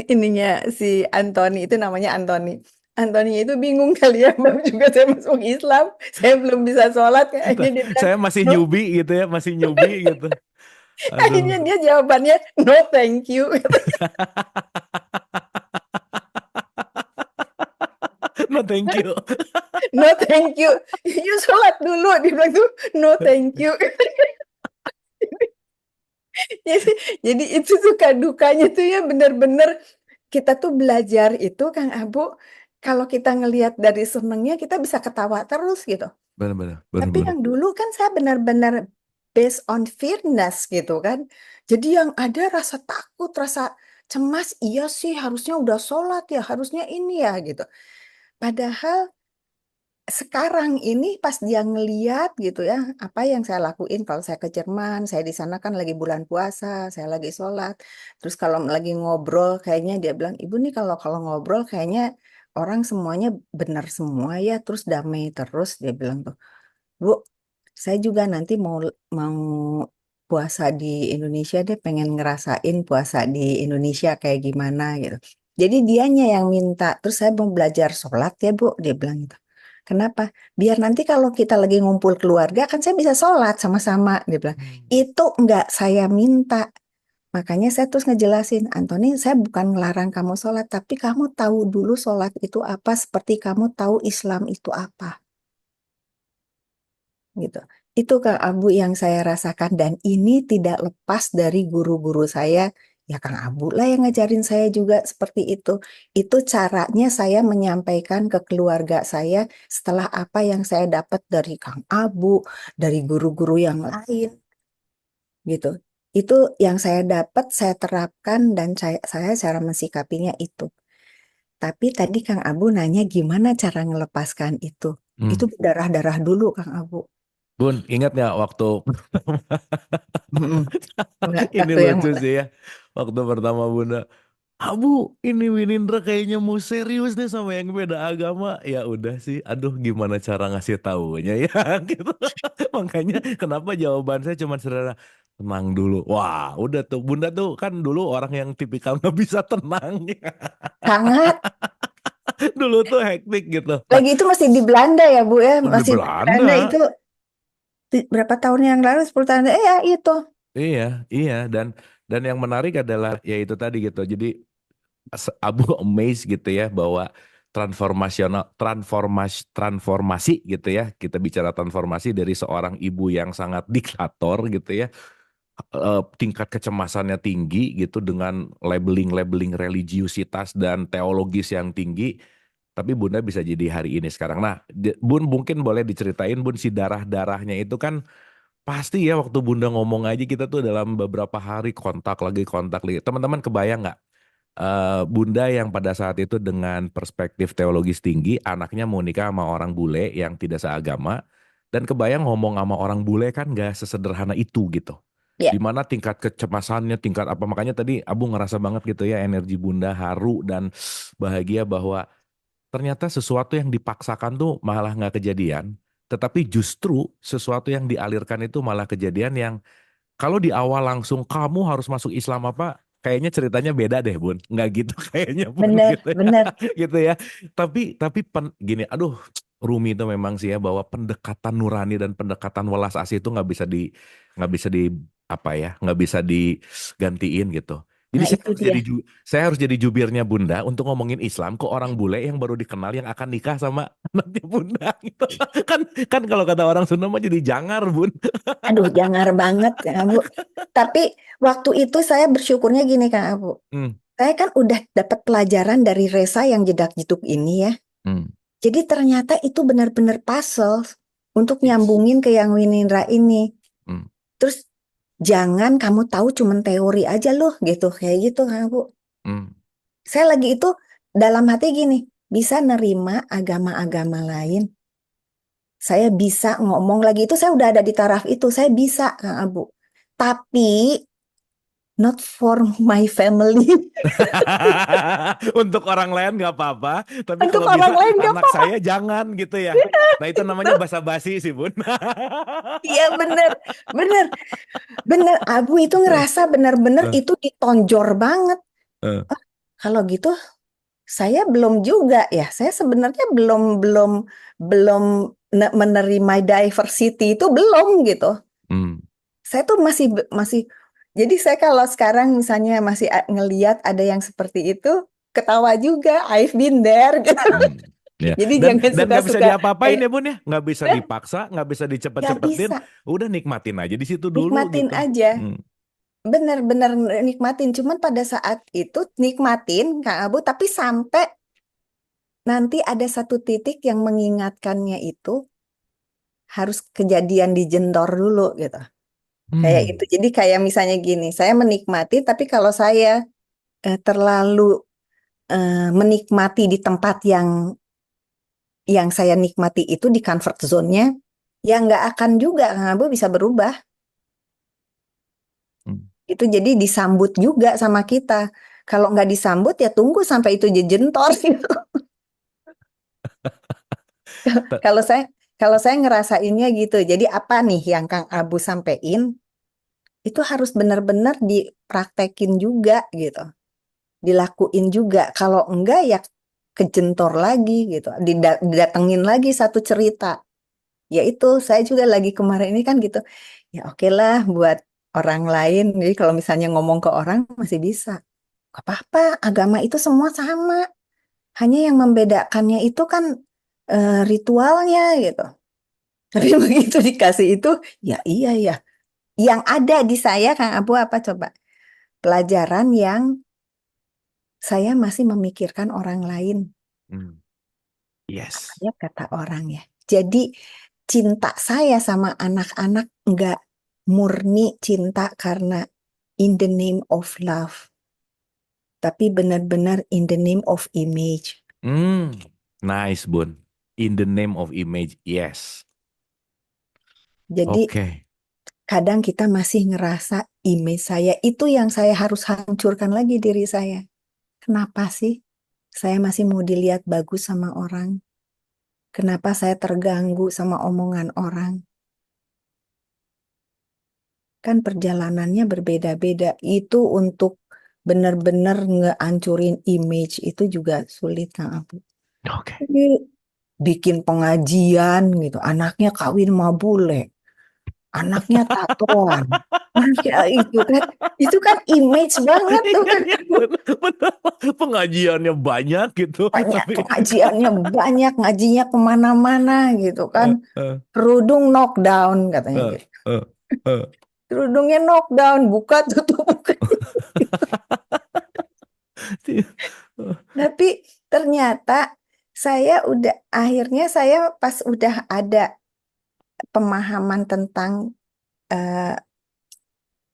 B: ininya si Anthony itu namanya Anthony. Anthony itu bingung kali ya, Bang juga saya masuk Islam, saya belum bisa sholat, kayaknya dia bilang,
A: Saya masih
B: no,
A: newbie gitu ya, masih newbie gitu. Aduh.
B: akhirnya dia jawabannya no thank you,
A: No thank you.
B: no thank you, you sholat dulu, dia bilang tuh no thank you. Jadi, jadi itu suka dukanya tuh ya bener-bener kita tuh belajar itu Kang Abu, kalau kita ngelihat dari senengnya kita bisa ketawa terus gitu.
A: Benar-benar,
B: Tapi
A: benar-benar.
B: yang dulu kan saya benar-benar based on fearness gitu kan. Jadi yang ada rasa takut, rasa cemas, iya sih harusnya udah sholat ya, harusnya ini ya gitu. Padahal sekarang ini pas dia ngeliat gitu ya, apa yang saya lakuin kalau saya ke Jerman, saya di sana kan lagi bulan puasa, saya lagi sholat. Terus kalau lagi ngobrol, kayaknya dia bilang, Ibu nih kalau kalau ngobrol kayaknya orang semuanya benar semua ya, terus damai terus, dia bilang tuh. Bu, saya juga nanti mau mau puasa di Indonesia deh, pengen ngerasain puasa di Indonesia kayak gimana gitu. Jadi dianya yang minta, terus saya mau belajar sholat ya Bu, dia bilang gitu. Kenapa? Biar nanti kalau kita lagi ngumpul keluarga kan saya bisa sholat sama-sama, dia bilang.
A: Hmm.
B: Itu enggak saya minta. Makanya saya terus ngejelasin, Antoni, saya bukan ngelarang kamu sholat, tapi kamu tahu dulu sholat itu apa, seperti kamu tahu Islam itu apa gitu. Itu Kang Abu yang saya rasakan dan ini tidak lepas dari guru-guru saya. Ya Kang Abu lah yang ngajarin saya juga seperti itu. Itu caranya saya menyampaikan ke keluarga saya setelah apa yang saya dapat dari Kang Abu, dari guru-guru yang lain gitu. Itu yang saya dapat, saya terapkan dan saya cara mensikapinya itu. Tapi tadi Kang Abu nanya gimana cara ngelepaskan itu. Itu
A: Hmm.
B: darah-darah dulu Kang Abu.
A: Bun, ingat nggak waktu
B: Mm-mm.
A: ini
B: Waktu yang
A: lucu sih ya. Waktu pertama Bunda, Abu, ini Winindra kayaknya mau serius nih sama yang beda agama. Ya udah sih, aduh gimana cara ngasih taunya ya gitu. Makanya kenapa jawaban saya cuma sederhana, tenang dulu. Wah, udah tuh Bunda tuh kan dulu orang yang tipikal nggak bisa tenang.
B: sangat.
A: Dulu tuh hektik gitu. Nah,
B: Lagi itu masih di Belanda ya Bu ya,
A: di
B: masih di Belanda
A: Belanda.
B: itu berapa tahun yang lalu, 10 tahun. Ya itu.
A: Iya, iya dan yang menarik adalah ya itu tadi gitu. Jadi Abu amazed gitu ya bahwa transformasi gitu ya. Kita bicara transformasi dari seorang ibu yang sangat diktator gitu ya. Tingkat kecemasannya tinggi gitu dengan labeling-labeling religiusitas dan teologis yang tinggi. Tapi Bunda bisa jadi hari ini sekarang. Nah, Bun mungkin boleh diceritain Bun si darah-darahnya itu kan pasti ya waktu Bunda ngomong aja kita tuh dalam beberapa hari kontak lagi kontak lagi. Teman-teman kebayang nggak? Bunda yang pada saat itu dengan perspektif teologis tinggi, anaknya mau nikah sama orang bule yang tidak seagama, dan kebayang ngomong sama orang bule kan gak sesederhana itu gitu.
B: Ya,
A: Dimana tingkat kecemasannya, tingkat apa, makanya tadi Abu ngerasa banget gitu ya, energi Bunda haru dan bahagia bahwa ternyata sesuatu yang dipaksakan tuh malah nggak kejadian, tetapi justru sesuatu yang dialirkan itu malah kejadian yang kalau di awal langsung kamu harus masuk Islam apa, kayaknya ceritanya beda deh Bun. Nggak gitu kayaknya Bun
B: benar,
A: gitu ya.
B: benar.
A: Gitu ya. Gini, aduh Rumi itu memang sih ya bahwa pendekatan nurani dan pendekatan welas asih itu nggak bisa di apa ya, nggak bisa digantiin gitu. Jadi
B: Nah, itu dia.
A: saya harus jadi jubirnya Bunda untuk ngomongin Islam ke orang bule yang baru dikenal yang akan nikah sama anaknya Bunda gitu. Kan kan kalau kata orang Sunda mah jadi jangar Bun.
B: Aduh, jangar banget, Kang Abu. Tapi waktu itu saya bersyukurnya gini, Kang Abu.
A: Hmm,
B: Saya kan udah dapat pelajaran dari Resa yang jedak-jeduk ini ya.
A: hmm,
B: Jadi ternyata itu benar-benar puzzle untuk
A: yes.
B: nyambungin ke yang Winindra ini.
A: Hmm,
B: Terus jangan kamu tahu cuman teori aja loh gitu, kayak gitu Kang Abu.
A: hmm,
B: Saya lagi itu dalam hati gini, bisa nerima agama-agama lain. Saya bisa ngomong lagi itu, saya udah ada di taraf itu, saya bisa Kang Abu. Tapi not for my family.
A: Untuk orang lain nggak apa-apa, tapi
B: Untuk
A: kalau
B: orang
A: bisa
B: lain gak
A: anak
B: apa-apa.
A: saya jangan gitu ya. Nah itu namanya basa-basi sih Bun.
B: Iya bener, bener, bener. Abu itu ngerasa bener-bener
A: Eh,
B: itu ditonjor banget.
A: eh,
B: Oh, kalau gitu saya belum juga ya. Saya sebenarnya belum belum belum menerima diversity itu belum gitu.
A: hmm,
B: Saya tuh masih jadi saya kalau sekarang misalnya masih ngeliat ada yang seperti itu ketawa juga. I've been there gitu.
A: hmm. Ya.
B: Jadi
A: Dan
B: jangan
A: dan nggak bisa
B: suka-suka
A: diapa-apain
B: kayak
A: ya Bun ya, nggak bisa dipaksa, nggak bisa
B: nggak
A: dicepet-cepetin,
B: bisa
A: udah nikmatin aja di situ dulu
B: nikmatin
A: gitu.
B: aja.
A: Hmm,
B: Bener-bener nikmatin. Cuman pada saat itu nikmatin Kak Abu, tapi sampai nanti ada satu titik yang mengingatkannya itu harus kejadian di Jendor dulu gitu. Kayak
A: hmm,
B: itu. Jadi kayak misalnya gini, saya menikmati, tapi kalau saya terlalu menikmati di tempat yang saya nikmati itu di comfort zone-nya, ya nggak akan juga Kang Abu bisa berubah.
A: hmm.
B: Itu jadi disambut juga sama kita. Kalau nggak disambut ya tunggu sampai itu jejentor gitu.
A: Te-
B: Kalau saya kalau saya ngerasainnya gitu. Jadi apa nih yang Kang Abu sampein itu harus benar-benar dipraktekin juga gitu. Dilakuin juga. Kalau enggak ya kejentor lagi gitu. Didatengin lagi satu cerita. Ya itu saya juga lagi kemarin ini kan gitu. Ya oke lah buat orang lain. Jadi kalau misalnya ngomong ke orang masih bisa. Gak apa-apa, agama itu semua sama. Hanya yang membedakannya itu kan ritualnya gitu. Tapi begitu dikasih itu, ya iya ya. Yang ada di saya, Kang Abu, apa coba? Pelajaran yang saya masih memikirkan orang lain.
A: Hmm. Yes.
B: Ya kata orang ya. Jadi cinta saya sama anak-anak nggak murni cinta karena in the name of love. Tapi benar-benar in the name of image.
A: Hmm, nice Bun. In the name of image, yes.
B: Jadi
A: Oke.
B: kadang kita masih ngerasa image saya itu yang saya harus hancurkan lagi diri saya. Kenapa sih saya masih mau dilihat bagus sama orang? Kenapa saya terganggu sama omongan orang? Kan perjalanannya berbeda-beda. Itu untuk benar-benar ngehancurin image itu juga sulit, Kang Abu.
A: Oke.
B: Jadi bikin pengajian gitu, anaknya kawin sama bule, anaknya tatoan. Anaknya itu kan image banget tuh
A: Iya,
B: kan.
A: iya, benar. Pengajiannya banyak gitu,
B: Banyak
A: tapi
B: pengajiannya banyak, ngajinya kemana-mana gitu kan.
A: eh, eh,
B: Kerudung knockdown katanya
A: eh,
B: gitu.
A: eh, eh.
B: Kerudungnya knockdown, buka tutup buka. Tapi ternyata akhirnya saya pas udah ada pemahaman tentang eh,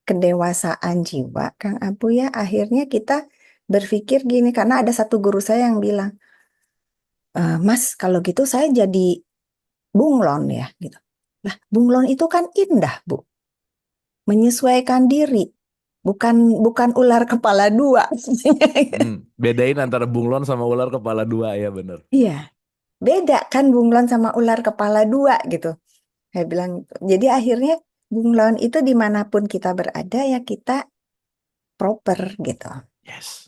B: kedewasaan jiwa, Kang Abu ya, akhirnya kita berpikir gini, karena ada satu guru saya yang bilang, Mas, kalau gitu saya jadi bunglon ya, gitu. Lah, bunglon itu kan indah, Bu. Menyesuaikan diri, bukan bukan ular kepala dua.
A: Bedain antara bunglon sama ular kepala dua ya bener.
B: Iya, beda kan bunglon sama ular kepala dua gitu. Saya bilang, jadi akhirnya bunglon itu dimanapun kita berada ya kita proper gitu.
A: Yes.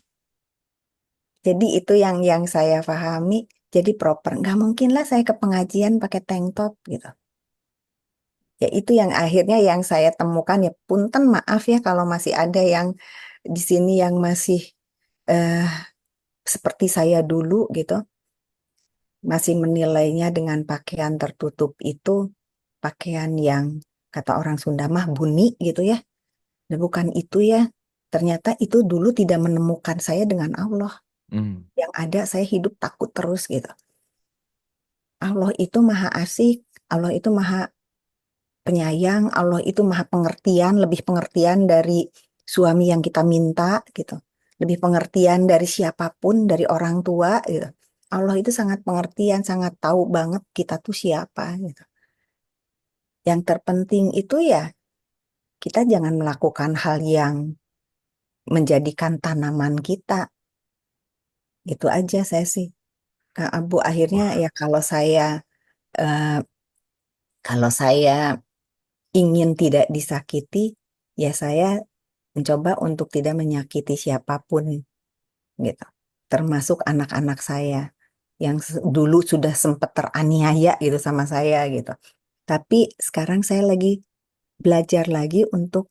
B: Jadi itu yang saya pahami. Jadi proper. Nggak mungkin lah saya ke pengajian pakai tank top gitu. Ya itu yang akhirnya yang saya temukan ya. Punten maaf ya kalau masih ada yang di sini yang masih eh, seperti saya dulu gitu. Masih menilainya dengan pakaian tertutup itu pakaian yang kata orang Sunda mah buni gitu ya. Dan bukan itu ya. Ternyata itu dulu tidak menemukan saya dengan Allah.
A: Hmm.
B: Yang ada saya hidup takut terus gitu. Allah itu maha asik, Allah itu maha penyayang, Allah itu maha pengertian, lebih pengertian dari suami yang kita minta gitu. Lebih pengertian dari siapapun, dari orang tua gitu. Allah itu sangat pengertian, sangat tahu banget kita tuh siapa gitu. Yang terpenting itu ya kita jangan melakukan hal yang menjadikan tanaman kita. Itu aja saya sih. Kak Abu akhirnya
A: Wah,
B: ya eh, kalau saya ingin tidak disakiti, ya saya mencoba untuk tidak menyakiti siapapun gitu. Termasuk anak-anak saya yang dulu sudah sempat teraniaya gitu sama saya gitu. Tapi sekarang saya lagi belajar lagi untuk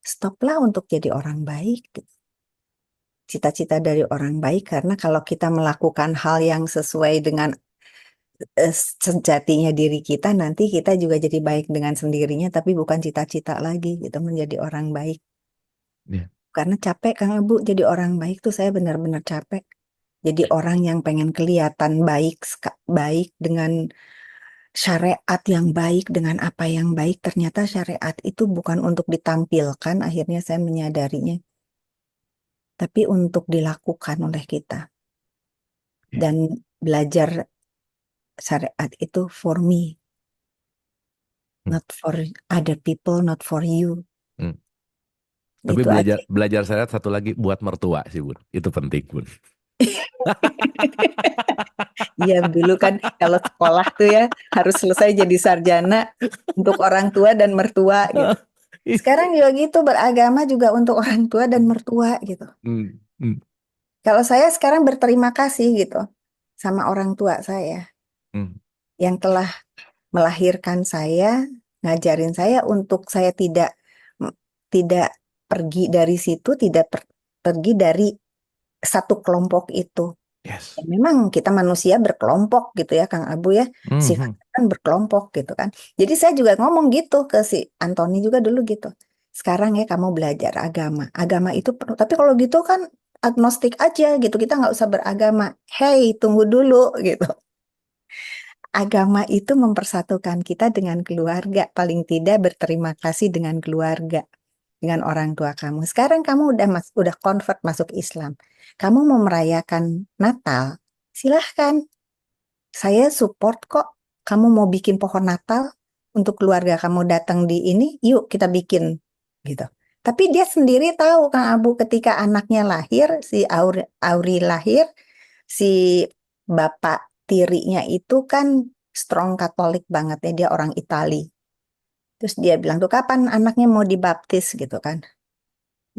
B: stoplah untuk jadi orang baik gitu. Cita-cita dari orang baik karena kalau kita melakukan hal yang sesuai dengan sejatinya diri kita, nanti kita juga jadi baik dengan sendirinya, tapi bukan cita-cita lagi gitu menjadi orang baik.
A: ya.
B: Karena capek Kang Abu jadi orang baik tuh saya benar-benar capek. Jadi orang yang pengen kelihatan baik, baik dengan syariat yang baik, dengan apa yang baik. Ternyata syariat itu bukan untuk ditampilkan, akhirnya saya menyadarinya. Tapi untuk dilakukan oleh kita.
A: Ya.
B: Dan belajar syariat itu for me,
A: Hmm.
B: not for other people, not for you.
A: Hmm. Tapi
B: Gitu
A: belajar
B: aja.
A: belajar syariat satu lagi buat mertua sih Bun. Itu penting Bun.
B: Iya, dulu kan kalau sekolah tuh ya harus selesai jadi sarjana untuk orang tua dan mertua gitu. Sekarang juga gitu, beragama juga untuk orang tua dan mertua gitu.
A: Hmm. Hmm.
B: Kalau saya sekarang berterima kasih gitu sama orang tua saya
A: Hmm.
B: yang telah melahirkan saya, ngajarin saya untuk saya tidak pergi dari situ, tidak pergi dari satu kelompok itu. Ya,
A: Yes.
B: memang kita manusia berkelompok gitu ya, Kang Abu ya,
A: Hmm. Hmm.
B: sifatnya kan berkelompok gitu kan. Jadi saya juga ngomong gitu ke si Antoni juga dulu gitu. Sekarang ya kamu belajar agama. Agama itu perlu. Tapi kalau gitu kan agnostik aja gitu. Kita nggak usah beragama. Hey, tunggu dulu gitu. Agama itu mempersatukan kita dengan keluarga. Paling tidak berterima kasih dengan keluarga, dengan orang tua kamu. Sekarang kamu udah convert masuk Islam. Kamu mau merayakan Natal, silahkan. Saya support kok. Kamu mau bikin pohon Natal untuk keluarga kamu datang di ini, yuk kita bikin gitu. Tapi dia sendiri tahu Kang Abu ketika anaknya lahir, si Auri lahir, si bapak tirinya itu kan strong Katolik banget ya, dia orang Itali. Terus dia bilang tuh kapan anaknya mau dibaptis gitu kan.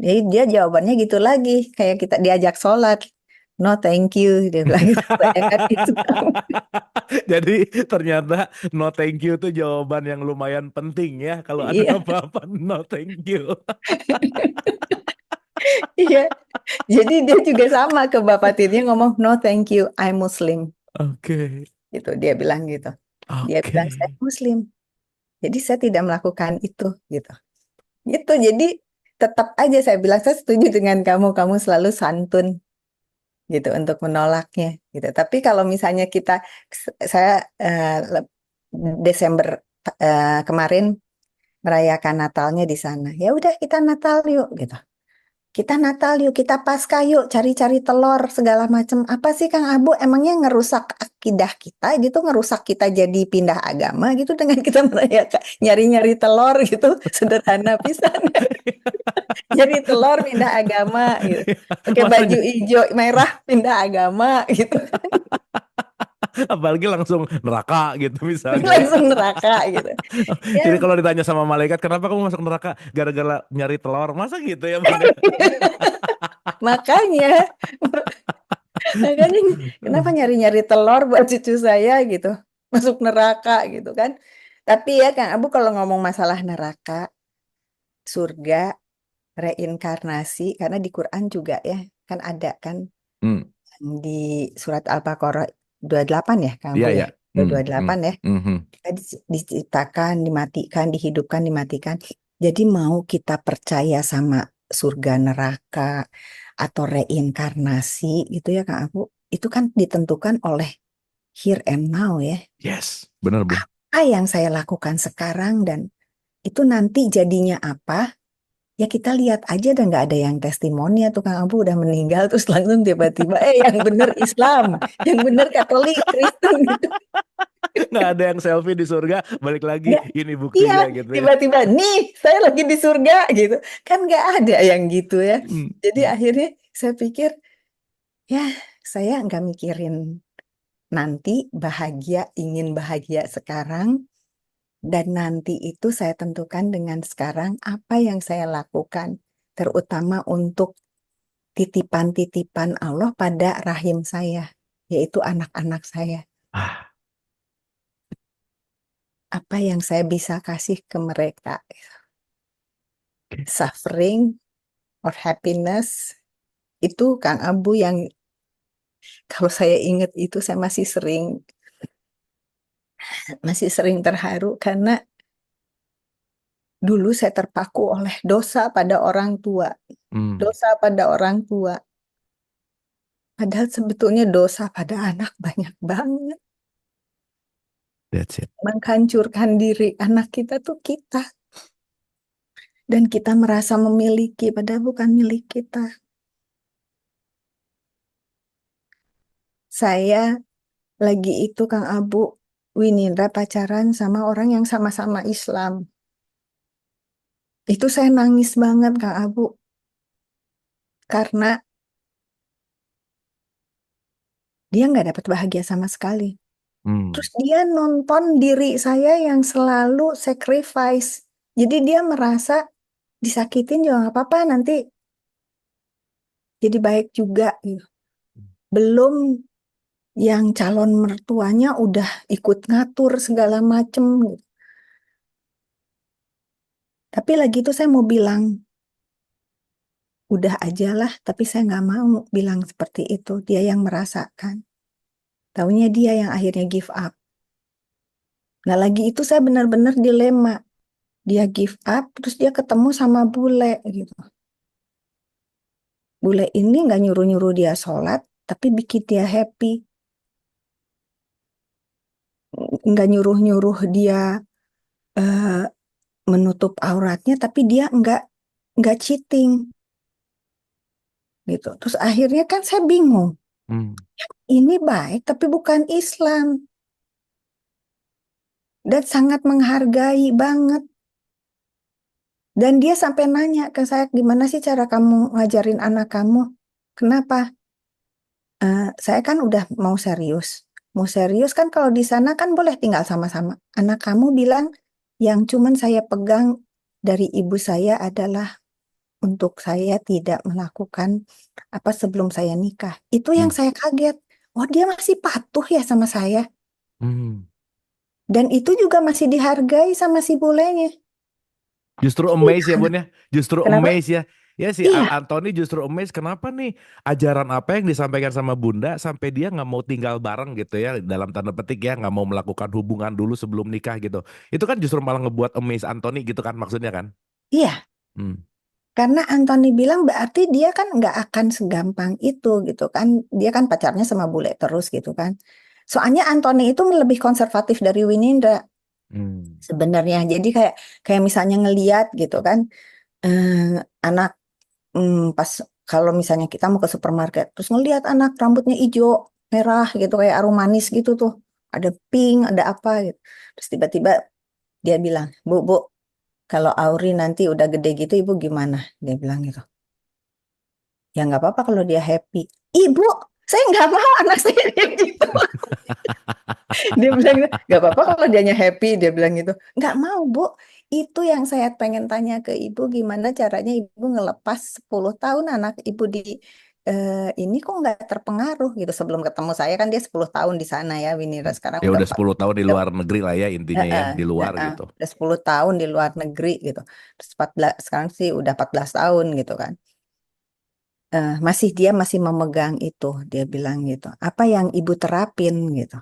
B: Jadi dia jawabannya gitu lagi, kayak kita diajak sholat. No thank you, dia bilang gitu. Bayangkan itu kan.
A: Jadi ternyata no thank you itu jawaban yang lumayan penting ya. Kalau ada
B: Iya,
A: apa-apa no thank you.
B: iya. Jadi dia juga sama ke bapak tirinya ngomong no thank you, I'm Muslim.
A: Oke,
B: Gitu dia bilang gitu. Dia
A: oke.
B: bilang saya Muslim. Jadi saya tidak melakukan itu gitu. Gitu. Jadi tetap aja saya bilang saya setuju dengan kamu. Kamu selalu santun gitu untuk menolaknya gitu. Tapi kalau misalnya saya Desember kemarin merayakan Natalnya di sana. Ya udah kita Natal yuk gitu. kita Natal yuk, kita Paskah yuk, cari-cari telur segala macam. Apa sih Kang Abu? Emangnya ngerusak akidah kita gitu, ngerusak kita jadi pindah agama gitu dengan kita merayakan nyari-nyari telur gitu, sederhana pisan. Nyari telur pindah agama gitu. Pakai
A: Masa
B: baju hijau merah pindah agama gitu.
A: apalagi langsung neraka gitu misalnya ya.
B: Langsung neraka gitu. Ya,
A: Jadi kalau ditanya sama malaikat, kenapa kamu masuk neraka? Gara-gara nyari telur. Masa gitu ya bun ya?
B: makanya makanya kenapa nyari-nyari telur buat cucu saya gitu, masuk neraka gitu kan. Tapi ya Kang Abu kalau ngomong masalah neraka, surga, reinkarnasi, karena di Quran juga ya kan ada kan
A: Hmm,
B: di surat Al-Baqarah 28 ya Kang
A: iya
B: Abu
A: ya.
B: ya,
A: Hmm, hmm,
B: 28 ya.
A: hmm,
B: Kita diciptakan, dimatikan, dihidupkan, dimatikan. Jadi mau kita percaya sama surga neraka atau reinkarnasi gitu ya Kang Abu, itu kan ditentukan oleh here and now ya.
A: yes, bener bun.
B: Apa yang saya lakukan sekarang dan itu nanti jadinya apa? Ya kita lihat aja dan nggak ada yang testimoni tuh Kang Abu udah meninggal terus langsung tiba-tiba yang bener Islam, yang bener Katolik, Kristen gitu.
A: Nggak ada yang selfie di surga, balik lagi,
B: Nggak,
A: ini
B: iya
A: buktinya gitu ya.
B: tiba-tiba nih saya lagi di surga gitu. Kan nggak ada yang gitu ya.
A: Hmm,
B: Jadi
A: hmm.
B: akhirnya saya pikir ya saya nggak mikirin nanti bahagia, ingin bahagia sekarang. Dan nanti itu saya tentukan dengan sekarang apa yang saya lakukan. Terutama untuk titipan-titipan Allah pada rahim saya, yaitu anak-anak saya.
A: Ah,
B: Apa yang saya bisa kasih ke mereka.
A: oke.
B: Suffering or happiness, itu Kang Abu yang kalau saya ingat itu saya masih sering terharu karena dulu saya terpaku oleh dosa pada orang tua.
A: Hmm,
B: Dosa pada orang tua. Padahal sebetulnya dosa pada anak banyak banget.
A: that's it.
B: Menghancurkan diri anak kita tuh kita. Dan kita merasa memiliki, padahal bukan milik kita. Saya lagi itu Kang Abu, Winindra pacaran sama orang yang sama-sama Islam. Itu saya nangis banget Kang Abu. Karena dia nggak dapat bahagia sama sekali.
A: Hmm,
B: Terus dia nonton diri saya yang selalu sacrifice. Jadi dia merasa disakitin juga nggak apa-apa nanti jadi baik juga gitu. Belum yang calon mertuanya udah ikut ngatur segala macem gitu. Tapi lagi itu saya mau bilang, udah aja lah, tapi saya nggak mau bilang seperti itu. Dia yang merasakan. Taunya dia yang akhirnya give up. Nah lagi itu saya benar-benar dilema. Dia give up, terus dia ketemu sama bule gitu. Bule ini nggak nyuruh-nyuruh dia sholat, tapi bikin dia happy. Nggak nyuruh-nyuruh dia eh, menutup auratnya, tapi dia nggak cheating gitu. Terus akhirnya kan saya bingung.
A: hmm,
B: Ini baik, tapi bukan Islam. Dan sangat menghargai banget. Dan dia sampai nanya ke saya, gimana sih cara kamu ngajarin anak kamu? Kenapa? Saya kan udah mau serius. Mau serius kan kalau di sana kan boleh tinggal sama-sama. Anak kamu bilang, yang cuman saya pegang dari ibu saya adalah untuk saya tidak melakukan apa sebelum saya nikah. Itu yang
A: hmm,
B: saya kaget. Oh, dia masih patuh ya sama saya.
A: hmm.
B: Dan itu juga masih dihargai sama si bulenya.
A: Justru
B: Iya,
A: amazed ya bun ya, justru
B: kenapa?
A: amazed ya. Ya si
B: Iya,
A: Anthony justru amazed kenapa nih ajaran apa yang disampaikan sama Bunda sampai dia nggak mau tinggal bareng gitu ya dalam tanda petik ya nggak mau melakukan hubungan dulu sebelum nikah gitu. Itu kan justru malah ngebuat amazed Anthony gitu kan maksudnya kan.
B: iya.
A: Hmm,
B: Karena Anthony bilang berarti dia kan nggak akan segampang itu gitu kan. Dia kan pacarnya sama bule terus gitu kan. Soalnya Anthony itu lebih konservatif dari Winindra
A: hmm,
B: sebenarnya. Jadi kayak kayak misalnya ngeliat gitu kan, eh, anak pas kalau misalnya kita mau ke supermarket, terus ngelihat anak rambutnya hijau, merah gitu, kayak arum manis gitu tuh. Ada pink, ada apa gitu. Terus tiba-tiba dia bilang, Bu, Bu, kalau Auri nanti udah gede gitu, Ibu gimana? Dia bilang gitu. Ya nggak apa-apa kalau dia happy. Ibu, saya nggak mau anak saya kayak gitu. Dia bilang gitu, nggak apa-apa kalau dianya happy. Dia bilang gitu. Nggak mau, Bu. Itu yang saya pengen tanya ke Ibu, gimana caranya Ibu ngelepas 10 tahun anak Ibu di ini kok nggak terpengaruh gitu. Sebelum ketemu saya kan dia 10 tahun di sana ya, Winira. Sekarang
A: Ya
B: udah
A: udah
B: 4,
A: 10 tahun di
B: udah,
A: luar negeri lah ya intinya ya, di luar gitu.
B: udah 10 tahun di luar negeri gitu. Terus 14, sekarang sih udah 14 tahun gitu kan. Masih dia masih memegang itu, dia bilang gitu. Apa yang ibu terapin gitu?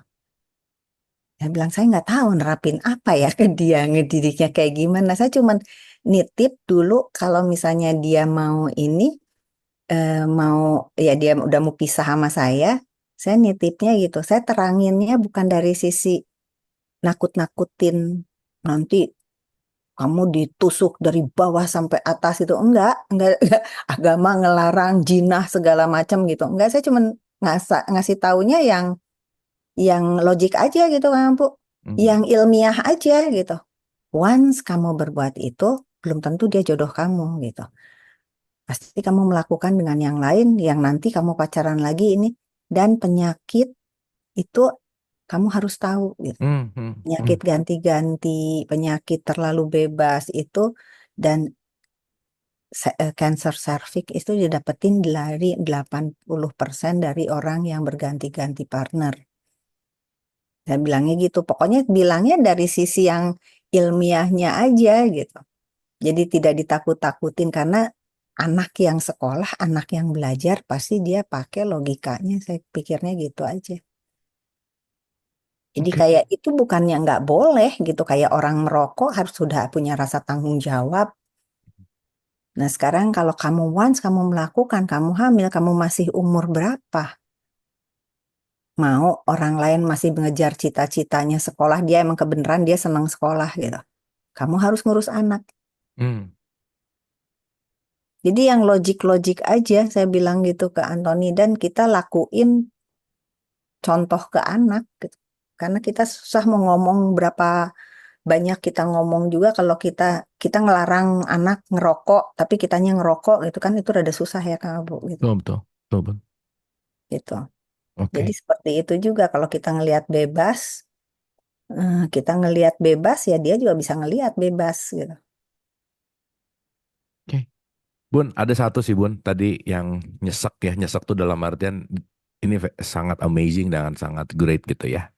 B: Saya bilang saya nggak tahu nerapin apa ya ke dia, ngedidiknya kayak gimana. Saya cuman nitip dulu kalau misalnya dia mau ini, mau ya dia udah mau pisah sama saya nitipnya gitu. Saya teranginnya bukan dari sisi nakut-nakutin nanti kamu ditusuk dari bawah sampai atas itu enggak agama ngelarang jinah segala macam gitu. Enggak, saya cuma ngasih taunya yang logik aja gitu kan, Bu.
A: Hmm.
B: Yang ilmiah aja gitu. Once kamu berbuat itu, belum tentu dia jodoh kamu gitu. Pasti kamu melakukan dengan yang lain, yang nanti kamu pacaran lagi ini, dan penyakit itu kamu harus tahu gitu.
A: Hmm, hmm, hmm.
B: Penyakit ganti-ganti, penyakit terlalu bebas itu, dan cancer cervix itu didapetin dari 80% dari orang yang berganti-ganti partner. Saya bilangnya gitu. Pokoknya bilangnya dari sisi yang ilmiahnya aja gitu. Jadi tidak ditakut-takutin karena anak yang sekolah, anak yang belajar pasti dia pakai logikanya. Saya pikirnya gitu aja. Jadi
A: Oke.
B: kayak itu bukannya nggak boleh gitu. Kayak orang merokok harus sudah punya rasa tanggung jawab. Nah sekarang kalau kamu once kamu melakukan, kamu hamil, kamu masih umur berapa? Mau orang lain masih mengejar cita-citanya sekolah, dia emang kebenaran dia senang sekolah gitu. Kamu harus ngurus anak.
A: Hmm.
B: Jadi yang logik-logik aja saya bilang gitu ke Anthony dan kita lakuin contoh ke anak gitu. Karena kita susah mau ngomong berapa banyak kita ngomong juga kalau kita ngelarang anak ngerokok tapi kitanya ngerokok gitu kan itu rada susah ya Kak Bu gitu.
A: Betul, betul, betul, betul.
B: Gitu. Jadi
A: Oke.
B: seperti itu juga kalau kita ngelihat bebas, kita ngelihat bebas ya dia juga bisa ngelihat bebas gitu.
A: Oke. Bun, ada satu sih Bun, tadi yang nyesek ya, nyesek tuh dalam artian ini sangat amazing dan sangat great gitu ya.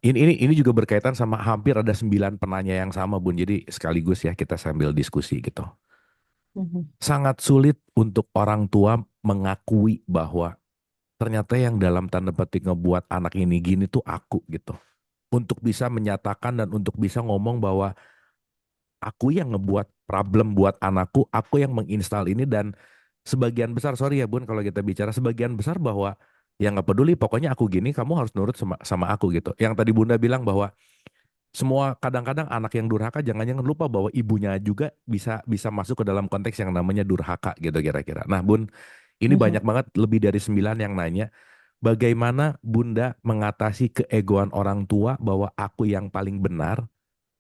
A: Ini juga berkaitan sama hampir ada 9 penanya yang sama Bun, jadi sekaligus ya kita sambil diskusi gitu.
B: Mhm.
A: Sangat sulit untuk orang tua mengakui bahwa ternyata yang dalam tanda petik ngebuat anak ini gini tuh aku gitu. Untuk bisa menyatakan dan untuk bisa ngomong bahwa aku yang ngebuat problem buat anakku, aku yang menginstal ini dan sebagian besar, sorry ya Bun kalau kita bicara sebagian besar bahwa ya nggak peduli pokoknya aku gini kamu harus nurut sama aku gitu. Yang tadi Bunda bilang bahwa semua kadang-kadang anak yang durhaka jangan-jangan lupa bahwa ibunya juga bisa bisa masuk ke dalam konteks yang namanya durhaka gitu kira-kira. Nah Bun, ini
B: Mhm.
A: banyak banget lebih dari 9 yang nanya bagaimana Bunda mengatasi keegoan orang tua bahwa aku yang paling benar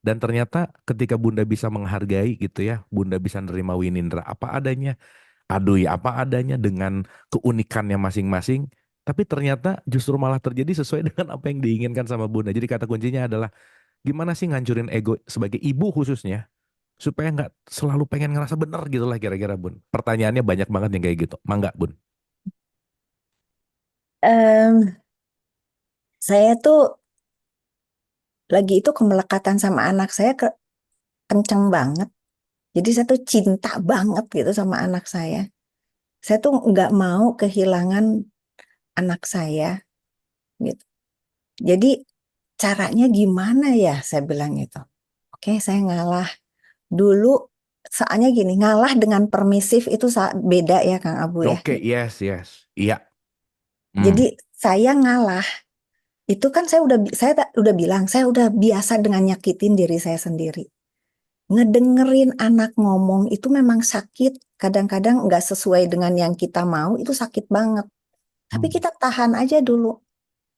A: dan ternyata ketika Bunda bisa menghargai gitu ya, Bunda bisa nerima Winindra apa adanya, adui apa adanya dengan keunikannya masing-masing. Tapi ternyata justru malah terjadi sesuai dengan apa yang diinginkan sama Bunda. Jadi kata kuncinya adalah gimana sih ngancurin ego sebagai ibu khususnya supaya nggak selalu pengen ngerasa bener gitu lah kira-kira Bun. Pertanyaannya banyak banget yang kayak gitu. Mangga Bun.
B: Em, saya tuh lagi itu kemelekatan sama anak saya kenceng banget. Jadi saya tuh cinta banget gitu sama anak saya. Saya tuh nggak mau kehilangan anak saya gitu. Jadi caranya gimana ya? Saya bilang gitu. Oke, saya ngalah. Dulu soalnya gini, ngalah dengan permisif itu beda ya Kang Abu ya.
A: Oke, yes, yes. Iya.
B: Jadi
A: Hmm.
B: saya ngalah. Itu kan saya udah bilang saya udah biasa dengan nyakitin diri saya sendiri. Ngedengerin anak ngomong itu memang sakit. Kadang-kadang nggak sesuai dengan yang kita mau, itu sakit banget. Tapi
A: Hmm.
B: kita tahan aja dulu.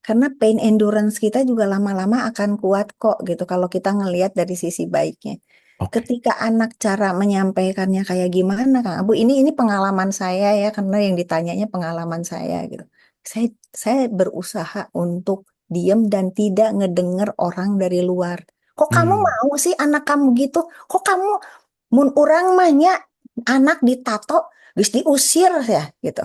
B: Karena pain endurance kita juga lama-lama akan kuat kok gitu kalau kita ngelihat dari sisi baiknya.
A: Oke.
B: Ketika anak cara menyampaikannya kayak gimana Kang Abu, ini pengalaman saya ya karena yang ditanyanya pengalaman saya gitu. Saya berusaha untuk diam dan tidak ngedenger orang dari luar. Kok kamu
A: Hmm.
B: mau sih anak kamu gitu? Kok kamu mun urang mah nya anak ditato geus diusir ya gitu.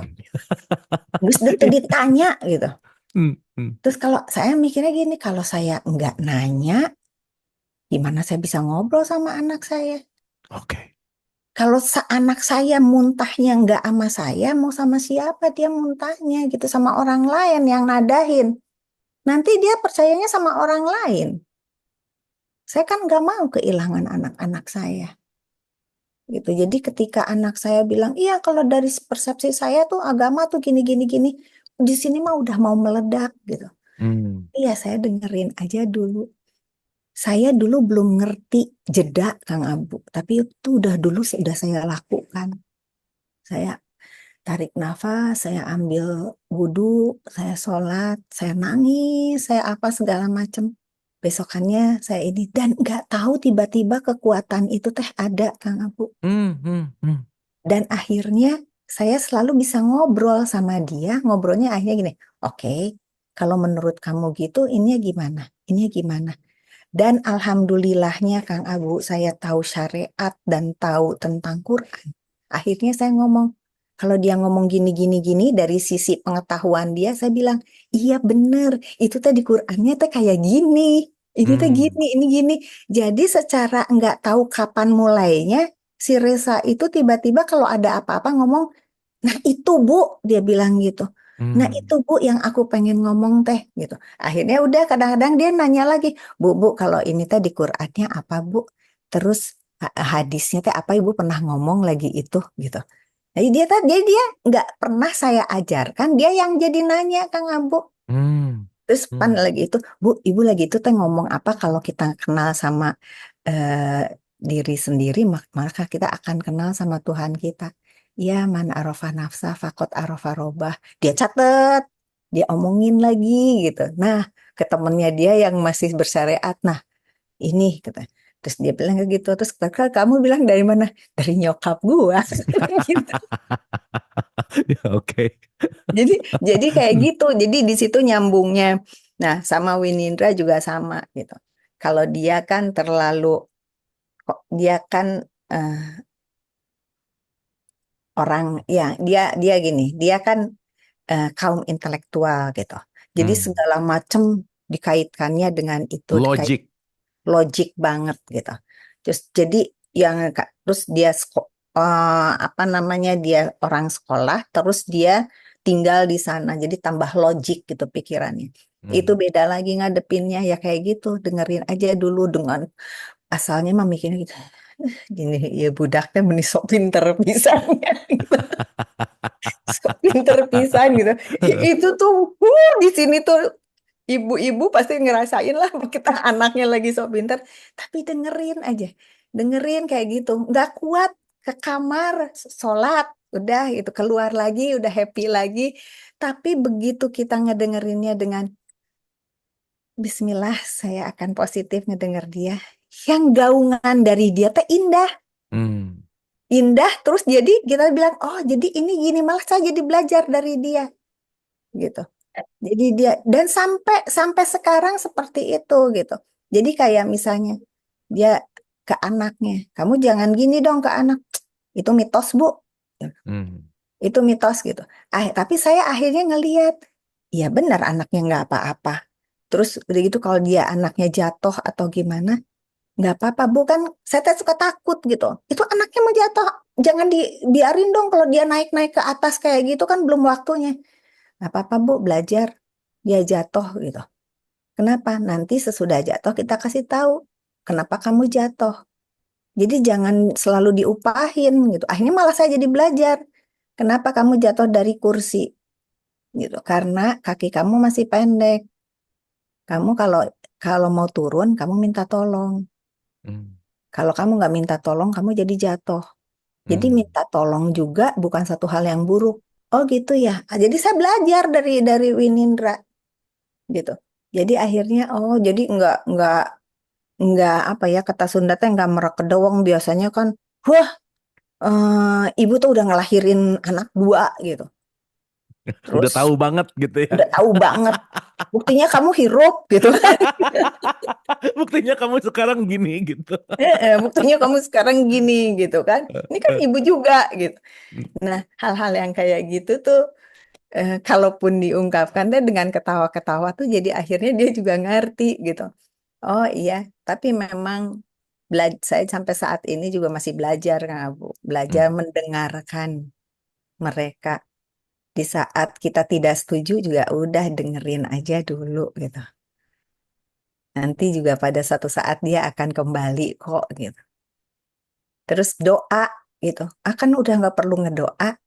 B: Geus ditanya gitu.
A: Hmm. Hmm.
B: Terus kalau saya mikirnya gini, kalau saya nggak nanya, gimana saya bisa ngobrol sama anak saya?
A: Oke.
B: Kalau anak saya muntahnya nggak sama saya, mau sama siapa dia muntahnya gitu, sama orang lain yang nadahin. Nanti dia percayanya sama orang lain. Saya kan nggak mau kehilangan anak-anak saya. Gitu. Jadi ketika anak saya bilang, iya kalau dari persepsi saya tuh agama tuh gini gini gini, di sini mah udah mau meledak gitu.
A: Hmm.
B: Iya saya dengerin aja dulu. Saya dulu belum ngerti jeda Kang Abu, tapi itu udah dulu sudah saya lakukan. Saya tarik nafas, saya ambil wudhu, saya sholat, saya nangis, saya apa segala macam. Besokannya saya ini dan nggak tahu tiba-tiba kekuatan itu teh ada Kang Abu.
A: Hmm. Hmm. Hmm.
B: Dan akhirnya saya selalu bisa ngobrol sama dia, ngobrolnya akhirnya gini, oke, kalau menurut kamu gitu, ini gimana? Ini gimana? Dan alhamdulillahnya Kang Abu, saya tahu syariat dan tahu tentang Quran. Akhirnya saya ngomong, kalau dia ngomong gini, gini, gini, dari sisi pengetahuan dia, saya bilang, iya bener, itu tadi Qurannya tuh kayak gini, ini tuh
A: Hmm.
B: gini, ini gini. Jadi secara nggak tahu kapan mulainya, si Reza itu tiba-tiba kalau ada apa-apa ngomong, nah itu Bu, dia bilang gitu. Nah
A: Hmm.
B: itu Bu yang aku pengen ngomong teh gitu. Akhirnya udah kadang-kadang dia nanya lagi, Bu, kalau ini teh di Qur'annya apa Bu? Terus hadisnya teh apa Ibu pernah ngomong lagi itu gitu. Jadi dia nggak pernah saya ajarkan, dia yang jadi nanya Kang Abu.
A: Hmm.
B: Terus pan
A: Hmm.
B: lagi itu, Bu, Ibu lagi itu teh ngomong apa kalau kita kenal sama eh, diri sendiri, maka kita akan kenal sama Tuhan kita. Ya, man arafa nafsa fakot arafa robah. Dia catet, dia omongin lagi gitu. Nah, ke temennya dia yang masih bersyariat, nah ini kata. Terus dia bilang kayak gitu. Terus kata, kamu bilang dari mana? Dari nyokap gua. Gitu.
A: Ya, oke.
B: Jadi jadi kayak gitu. Jadi di situ nyambungnya. Nah, sama Winindra juga sama gitu. Kalau dia kan terlalu kok dia kan eh, orang ya dia gini, dia kan kaum intelektual gitu. Jadi
A: Hmm.
B: segala macam dikaitkannya dengan itu, dikait
A: Logic.
B: logik banget gitu. Terus jadi yang terus dia apa namanya dia orang sekolah, terus dia tinggal di sana, jadi tambah logik gitu pikirannya. Itu
A: Hmm.
B: beda lagi ngadepinnya ya kayak gitu, dengerin aja dulu dengan asalnya mah mikirnya gitu. Gini ya budaknya meni sok pinter pisannya gitu. Sok pinter pisan gitu. Itu tuh di sini tuh ibu-ibu pasti ngerasain lah kita anaknya lagi sok pinter, tapi dengerin aja. Dengerin kayak gitu. Nggak kuat ke kamar sholat udah itu keluar lagi udah happy lagi. Tapi begitu kita ngedengerinnya dengan Bismillah, saya akan positif ngedenger dia. Yang gaungan dari dia teh indah.
A: Hmm.
B: Indah terus jadi kita bilang, oh jadi ini gini malah saya jadi belajar dari dia gitu. Jadi dia dan sampai sampai sekarang seperti itu gitu. Jadi kayak misalnya dia ke anaknya, kamu jangan gini dong ke anak. Itu mitos, Bu.
A: Hmm.
B: Itu mitos gitu. Tapi saya akhirnya ngeliat, ya benar anaknya nggak apa-apa. Terus udah gitu kalau dia anaknya jatuh atau gimana, nggak apa-apa, Bu kan saya teh suka takut gitu. Itu anaknya mau jatuh, jangan dibiarin dong kalau dia naik-naik ke atas kayak gitu kan belum waktunya. Nggak apa-apa, Bu, belajar. Dia jatuh gitu. Kenapa? Nanti sesudah jatuh kita kasih tahu kenapa kamu jatuh. Jadi jangan selalu diupahin gitu. Akhirnya malah saya jadi belajar. Kenapa kamu jatuh dari kursi gitu? Karena kaki kamu masih pendek. Kamu kalau kalau mau turun, kamu minta tolong.
A: Hmm.
B: Kalau kamu nggak minta tolong, kamu jadi jatuh. Jadi
A: Hmm.
B: minta tolong juga bukan satu hal yang buruk. Oh gitu ya. Jadi saya belajar dari Winindra gitu. Jadi akhirnya oh jadi nggak apa ya kata Sunda teh nggak merekedeweng biasanya kan. Wah, ibu tuh udah ngelahirin anak dua gitu.
A: Udah
B: Terus
A: tahu banget gitu ya.
B: udah tahu banget. Buktinya kamu hirup gitu.
A: Buktinya kamu sekarang gini gitu.
B: Buktinya kamu sekarang gini gitu kan. Ini kan ibu juga gitu. Nah, hal-hal yang kayak gitu tuh kalaupun diungkapkan deh dengan ketawa-ketawa tuh jadi akhirnya dia juga ngerti gitu. Oh iya, tapi memang saya sampai saat ini juga masih belajar Kang Abu. Belajar
A: Hmm.
B: mendengarkan mereka. Di saat kita tidak setuju juga udah dengerin aja dulu gitu. Nanti juga pada satu saat dia akan kembali kok gitu. Terus doa gitu. Akan udah nggak perlu ngedoa.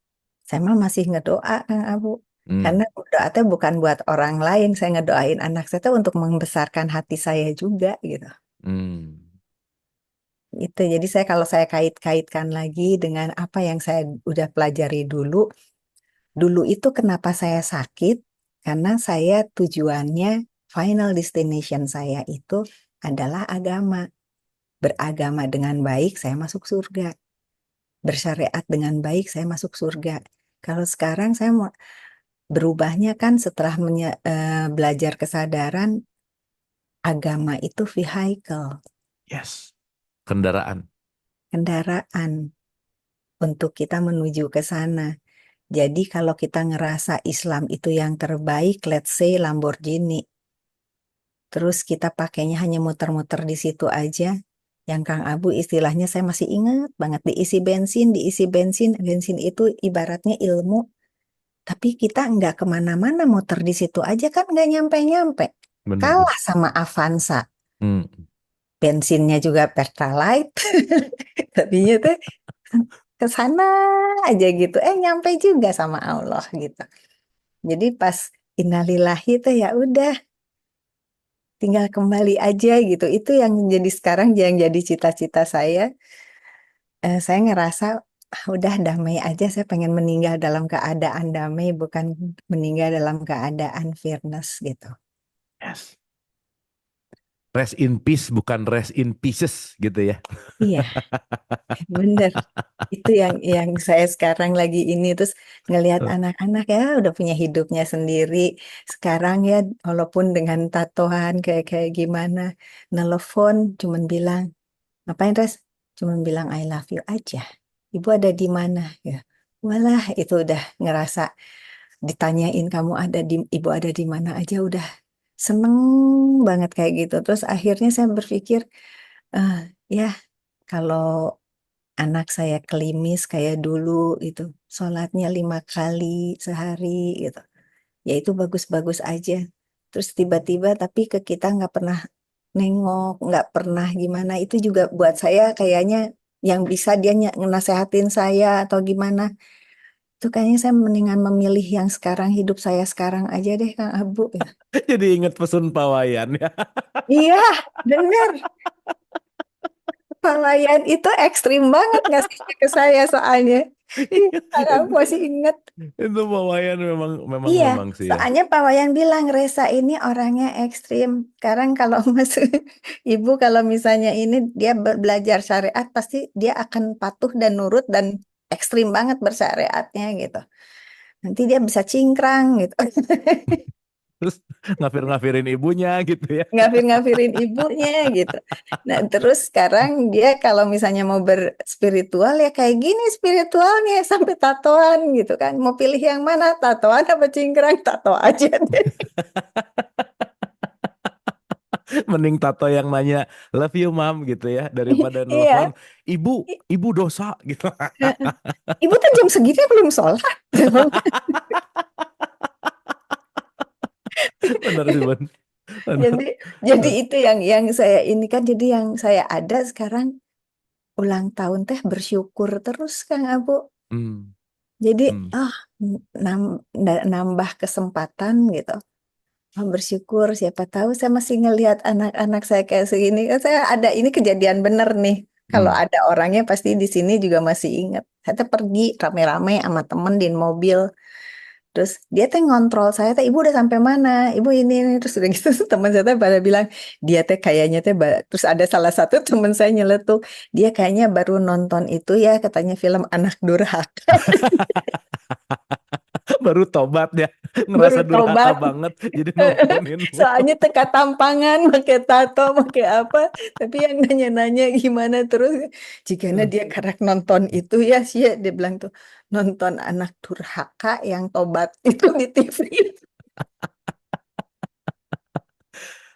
B: Saya mah masih ngedoa Kang Abu.
A: Hmm.
B: Karena doa itu bukan buat orang lain. Saya ngedoain anak saya tuh untuk membesarkan hati saya juga gitu.
A: Hmm.
B: Itu jadi saya kalau saya kait-kaitkan lagi dengan apa yang saya udah pelajari dulu. Dulu itu kenapa saya sakit? Karena saya tujuannya final destination saya itu adalah agama. Beragama dengan baik saya masuk surga. Bersyariat dengan baik saya masuk surga. Kalau sekarang saya mau berubahnya kan setelah belajar kesadaran agama itu vehicle,
A: Yes. Kendaraan.
B: kendaraan untuk kita menuju ke sana. Jadi kalau kita ngerasa Islam itu yang terbaik, let's say Lamborghini, terus kita pakainya hanya muter-muter di situ aja, yang Kang Abu istilahnya saya masih ingat banget diisi bensin, bensin itu ibaratnya ilmu, tapi kita nggak kemana-mana muter di situ aja kan nggak nyampe-nyampe.
A: Bener.
B: Kalah sama Avanza.
A: Hmm.
B: Bensinnya juga Pertalite. Tapi tuh ke sana aja gitu. Nyampe juga sama Allah gitu. Jadi pas innalillahi tuh ya udah tinggal kembali aja gitu. Itu yang jadi sekarang yang jadi cita-cita saya. Saya ngerasa udah damai aja. Saya pengen meninggal dalam keadaan damai, bukan meninggal dalam keadaan fearness gitu.
A: Yes. Rest in peace bukan rest in pieces gitu ya.
B: Iya, bener. Itu yang saya sekarang lagi ini terus ngelihat anak-anak ya udah punya hidupnya sendiri. Sekarang ya walaupun dengan tatoan kayak kayak gimana, nelfon cuman bilang, ngapain Res? Cuman bilang I love you aja. Ibu ada di mana? Ya. Walah, itu udah ngerasa ditanyain kamu ada di ibu ada di mana aja udah seneng banget kayak gitu. Terus akhirnya saya berpikir, eh ya kalau anak saya klimis kayak dulu itu, sholatnya 5 kali sehari gitu. Ya itu bagus-bagus aja. Terus tiba-tiba tapi ke kita nggak pernah nengok, nggak pernah gimana. Itu juga buat saya kayaknya yang bisa dia ngenasehatin saya atau gimana. Itu kayaknya saya mendingan memilih yang sekarang hidup saya sekarang aja deh Kang Abu ya.
A: Jadi inget pesun pawayan ya.
B: Iya, bener. Palayan itu ekstrim banget ngasihnya ke saya soalnya. Ih,
A: Iya,
B: Kang Abu masih inget.
A: itu pawayan memang memang
B: Iya,
A: memang sih ya.
B: soalnya Pak Wayan bilang Resa ini orangnya ekstrim. Sekarang kalau masuk ibu kalau misalnya ini dia belajar syariat pasti dia akan patuh dan nurut dan ekstrim banget bersyariatnya gitu. Nanti dia bisa cingkrang gitu.
A: Terus ngafir-ngafirin ibunya gitu ya.
B: Ngafir-ngafirin ibunya gitu. Nah, terus sekarang dia kalau misalnya mau berspiritual ya kayak gini spiritualnya sampai tatoan gitu kan. Mau pilih yang mana? Tatoan apa cingkrang? Tato aja deh.
A: Mending tato yang nanya love you mom gitu ya daripada nelfon
B: Iya.
A: ibu, ibu dosa gitu.
B: Ibu tuh jam segini belum sholat.
A: Bener sih, Ben. Bener.
B: Jadi jadi itu yang saya ini kan jadi yang saya ada sekarang ulang tahun teh bersyukur terus Kang Abu.
A: Hmm.
B: Jadi
A: Hmm.
B: nambah kesempatan gitu. Bersyukur siapa tahu saya masih ngelihat anak-anak saya kayak segini. Kan saya ada ini kejadian bener nih. Kalau
A: Hmm.
B: ada orangnya pasti di sini juga masih ingat. Saya tuh pergi rame-rame sama temen di mobil. Terus dia teh ngontrol saya teh, ibu udah sampai mana? Ibu ini. Terus udah gitu teman saya teh pada bilang, dia teh kayaknya teh, terus ada salah satu teman saya nyeletuk, dia kayaknya baru nonton itu ya, katanya film Anak Durhaka.
A: Baru tobat ya,
B: Baru
A: ngerasa durhaka
B: tobat.
A: banget jadi nontoninmu.
B: Soalnya teka tampangan, pakai tato, pakai apa. Tapi yang nanya-nanya gimana terus. Jika dia karek nonton itu ya sih, dia bilang tuh, nonton Anak Durhaka yang tobat itu di TV.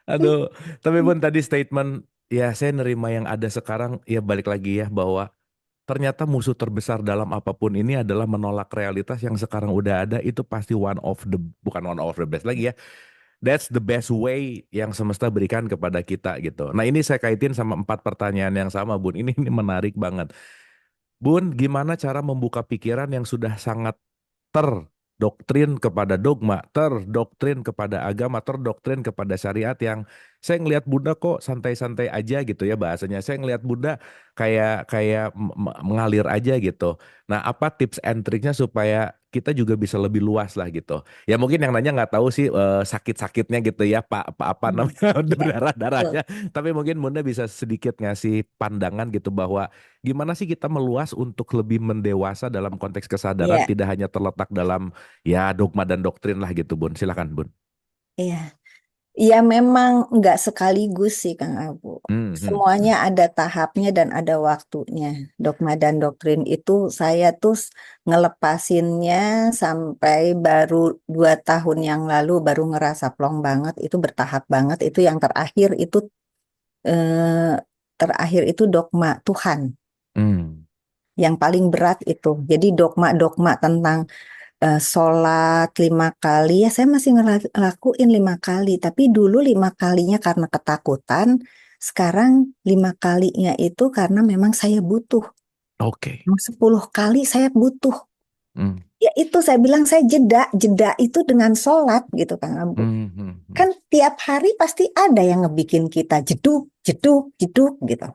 A: Aduh, tapi Bun tadi statement ya saya nerima yang ada sekarang ya balik lagi ya bahwa ternyata musuh terbesar dalam apapun ini adalah menolak realitas yang sekarang udah ada itu pasti one of the bukan one of the best lagi ya. That's the best way yang semesta berikan kepada kita gitu. Nah ini saya kaitin sama 4 pertanyaan yang sama Bun. Ini menarik banget. Bun, gimana cara membuka pikiran yang sudah sangat terdoktrin kepada dogma, terdoktrin kepada agama, terdoktrin kepada syariat yang saya ngelihat Bunda kok santai-santai aja gitu ya bahasanya. Saya ngelihat Bunda kayak kayak mengalir aja gitu. Nah, apa tips and triknya supaya kita juga bisa lebih luas lah gitu. Ya mungkin yang nanya nggak tahu sih sakit-sakitnya gitu ya, Pak, apa
B: Hmm.
A: namanya
B: Ya, betul.
A: berdarah-darahnya. Tapi mungkin Bunda bisa sedikit ngasih pandangan gitu bahwa gimana sih kita meluas untuk lebih mendewasa dalam konteks kesadaran,
B: Iya,
A: tidak hanya terletak dalam ya dogma dan doktrin lah gitu, Bun. Silakan, Bun.
B: iya. Iya memang nggak sekaligus sih Kang Abu.
A: Hmm, hmm,
B: Semuanya
A: hmm,
B: ada tahapnya dan ada waktunya. Dogma dan doktrin itu saya tuh ngelepasinnya sampai baru 2 tahun yang lalu baru ngerasa plong banget. Itu bertahap banget. Itu yang terakhir itu dogma Tuhan.
A: hmm,
B: Yang paling berat itu. Jadi dogma-dogma tentang sholat 5 kali ya saya masih ngelakuin 5 kali tapi dulu 5 kalinya karena ketakutan sekarang 5 kalinya itu karena memang saya butuh.
A: oke.
B: Mau 10 kali saya butuh,
A: Hmm,
B: ya itu saya bilang saya jeda jeda itu dengan sholat gitu Kang Abu.
A: hmm, hmm, hmm,
B: Kan tiap hari pasti ada yang ngebikin kita jeduk jeduk jeduk gitu.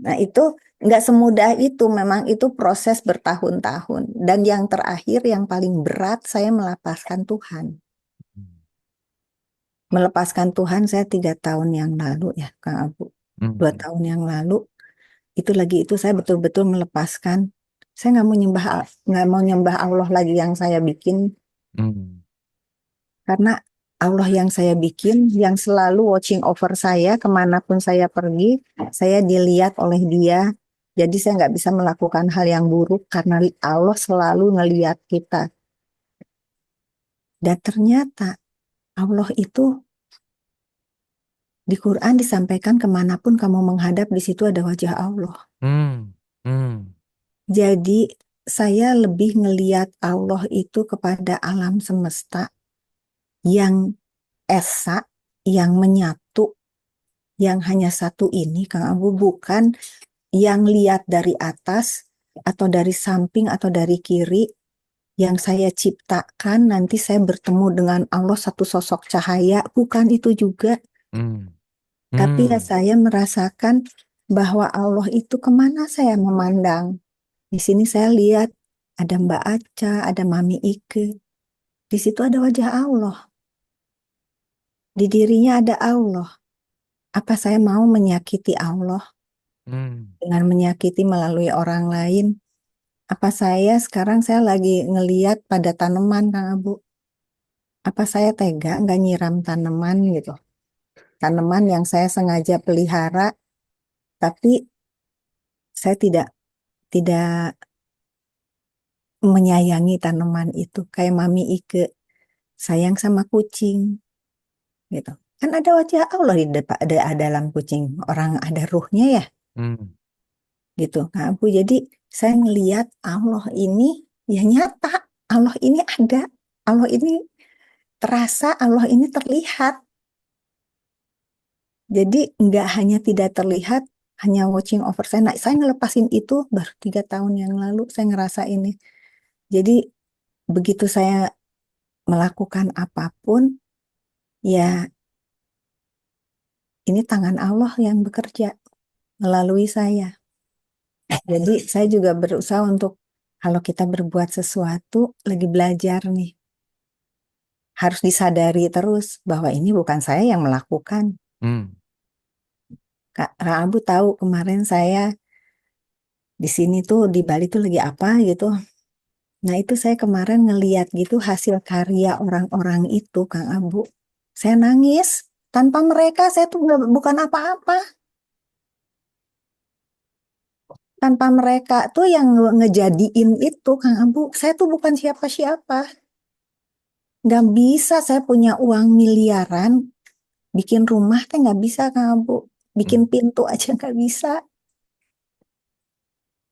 B: Nah, itu nggak semudah itu, memang itu proses bertahun-tahun. Dan yang terakhir, yang paling berat, saya melepaskan Tuhan. Melepaskan Tuhan saya 3 tahun yang lalu ya, Kang Abu.
A: hmm,
B: 2 tahun yang lalu, itu lagi itu saya betul-betul melepaskan. Saya nggak mau nyembah Allah lagi yang saya bikin,
A: hmm,
B: karena Allah yang saya bikin, yang selalu watching over saya, kemanapun saya pergi, saya dilihat oleh Dia. Jadi saya nggak bisa melakukan hal yang buruk karena Allah selalu ngelihat kita. Dan ternyata Allah itu di Quran disampaikan kemanapun kamu menghadap di situ ada wajah Allah.
A: hmm, hmm,
B: Jadi saya lebih ngelihat Allah itu kepada alam semesta yang esa, yang menyatu, yang hanya satu ini, Kang Abu, bukan yang lihat dari atas atau dari samping atau dari kiri yang saya ciptakan nanti saya bertemu dengan Allah satu sosok cahaya, bukan itu juga.
A: hmm,
B: Tapi ya
A: hmm,
B: saya merasakan bahwa Allah itu kemana saya memandang. Di sini saya lihat ada Mbak Aca, ada Mami Ike. Di situ ada wajah Allah. Di dirinya ada Allah. Apa saya mau menyakiti Allah
A: hmm,
B: dengan menyakiti melalui orang lain? Apa sekarang saya lagi ngeliat pada tanaman, Kang Abu. Apa saya tega nggak nyiram tanaman gitu. Tanaman yang saya sengaja pelihara, tapi saya tidak tidak menyayangi tanaman itu. Kayak Mami Ike, sayang sama kucing gitu. Kan ada wajah Allah di depan, ada dalam kucing. Orang ada ruhnya ya
A: hmm,
B: gitu. Kang Abu, jadi saya ngeliat Allah ini ya nyata. Allah ini ada. Allah ini terasa, Allah ini terlihat. Jadi nggak hanya tidak terlihat, hanya watching over saya. Nah, saya ngelepasin itu baru 3 tahun yang lalu saya ngerasa ini. Jadi begitu saya melakukan apapun, ya ini tangan Allah yang bekerja melalui saya. Jadi saya juga berusaha untuk kalau kita berbuat sesuatu, lagi belajar nih, harus disadari terus bahwa ini bukan saya yang melakukan.
A: Hmm.
B: Kak Abu tahu kemarin saya di sini tuh di Bali tuh lagi apa gitu. Nah itu saya kemarin ngeliat gitu hasil karya orang-orang itu, Kang Abu. Saya nangis. Tanpa mereka saya tuh bukan apa-apa. Tanpa mereka tuh yang ngejadiin itu, Kang Abu, saya tuh bukan siapa-siapa. Nggak bisa saya punya uang miliaran, bikin rumah teh nggak bisa, Kang Abu. Bikin
A: Hmm.
B: pintu aja nggak bisa.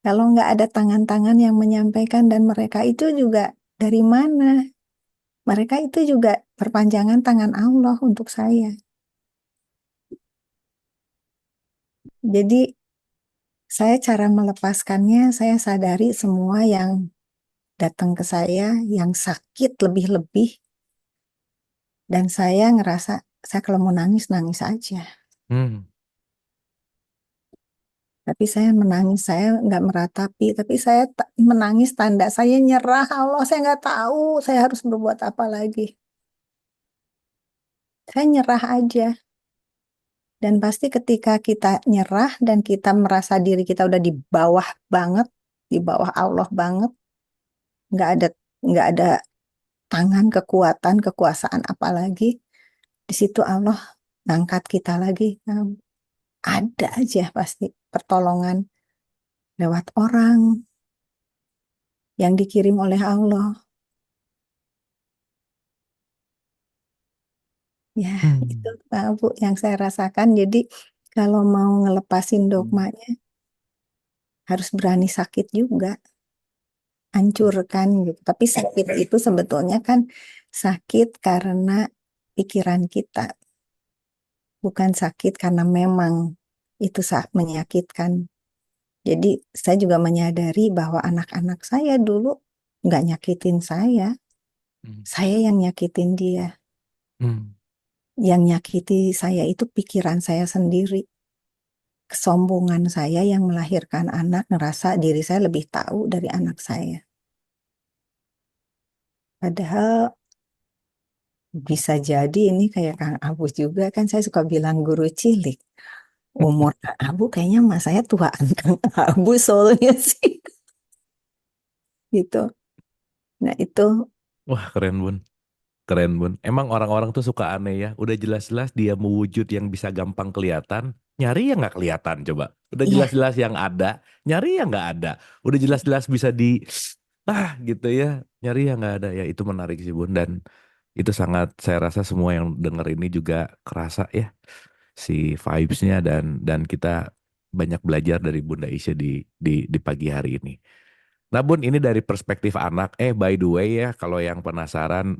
B: Kalau nggak ada tangan-tangan yang menyampaikan dan mereka itu juga dari mana? Mereka itu juga perpanjangan tangan Allah untuk saya. Jadi saya cara melepaskannya, saya sadari semua yang datang ke saya, yang sakit lebih-lebih, dan saya ngerasa saya kalau mau nangis nangis aja.
A: Hmm.
B: Tapi saya menangis, saya nggak meratapi, tapi saya menangis tanda saya nyerah. Allah, saya nggak tahu saya harus berbuat apa lagi. Saya nyerah aja. Dan pasti ketika kita nyerah dan kita merasa diri kita udah di bawah banget, di bawah Allah banget, nggak ada nggak ada tangan kekuatan kekuasaan apa lagi, di situ Allah ngangkat kita lagi. Nah, ada aja pasti pertolongan lewat orang yang dikirim oleh Allah. Ya, itu
A: Hmm.
B: Bu yang saya rasakan. Jadi kalau mau ngelepasin
A: Hmm.
B: dogmanya harus berani sakit juga, hancurkan gitu. Tapi sakit itu sebetulnya kan sakit karena pikiran kita, bukan sakit karena memang itu saat menyakitkan. Jadi saya juga menyadari bahwa anak-anak saya dulu nggak nyakitin
A: Hmm.
B: saya yang nyakitin dia.
A: Hmm.
B: Yang nyakiti saya itu pikiran saya sendiri. Kesombongan saya yang melahirkan anak, ngerasa diri saya lebih tahu dari anak saya. Padahal bisa jadi ini kayak Kang Abu juga kan saya suka bilang guru cilik. Umur Kang Abu kayaknya mas saya tuaan Kang Abu soalnya sih gitu. Nah itu
A: Wah, keren Bun. Keren Bun. Emang orang-orang tuh suka aneh ya. Udah jelas-jelas dia mewujud yang bisa gampang kelihatan. Nyari yang nggak kelihatan coba. Udah
B: iya
A: jelas-jelas yang ada. Nyari yang nggak ada. Udah jelas-jelas bisa di... gitu ya. Nyari yang nggak ada. Ya itu menarik sih Bun. Dan itu sangat saya rasa semua yang denger ini juga kerasa ya. Si vibes-nya dan kita banyak belajar dari Bunda Isya di pagi hari ini. Nah Bun, ini dari perspektif anak. By the way ya, kalau yang penasaran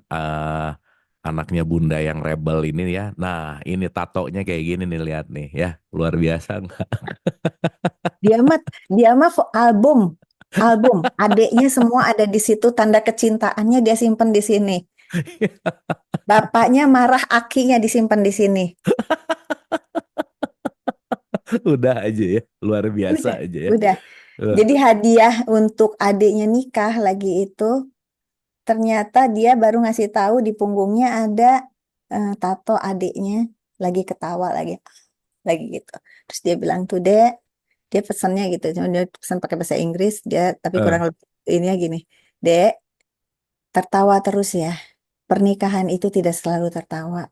A: anaknya Bunda yang rebel ini ya. Nah, ini tatonya kayak gini nih, lihat nih ya. Luar biasa nggak?
B: dia mah dia mah album album adiknya semua ada di situ tanda kecintaannya dia simpen di sini. Bapaknya marah akinya disimpan di sini.
A: Udah aja ya, luar biasa
B: Udah,
A: aja ya.
B: udah.
A: Eh,
B: Jadi hadiah untuk adiknya nikah lagi itu, ternyata dia baru ngasih tahu di punggungnya ada tato adiknya lagi ketawa lagi gitu. Terus dia bilang tuh dek, dia pesannya gitu, cuma dia pesan pakai bahasa Inggris, dia tapi kurang
A: eh.
B: lebih ini gini, dek, tertawa terus ya. Pernikahan itu tidak selalu tertawa.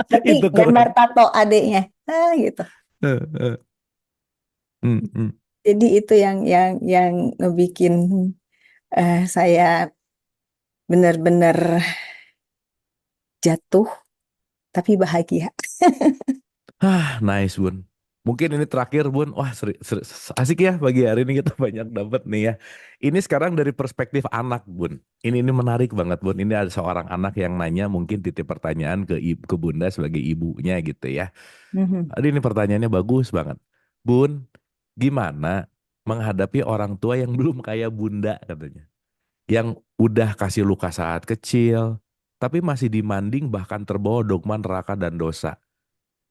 B: Tapi
A: Itu
B: gambar
A: keren.
B: tato adiknya, gitu.
A: Eh, eh. Hmm, hmm.
B: Jadi itu yang ngebikin saya benar-benar jatuh tapi bahagia.
A: Nice Bun. Mungkin ini terakhir Bun. Wah, asik ya pagi hari ini kita banyak dapat nih ya. Ini sekarang dari perspektif anak Bun. Ini menarik banget Bun. Ini ada seorang anak yang nanya mungkin titip pertanyaan ke Bunda sebagai ibunya gitu ya.
B: Mhm.
A: Ini pertanyaannya bagus banget. Bun, gimana menghadapi orang tua yang belum kayak Bunda katanya. Yang udah kasih luka saat kecil, tapi masih dimanding bahkan terbawa dogma neraka dan dosa.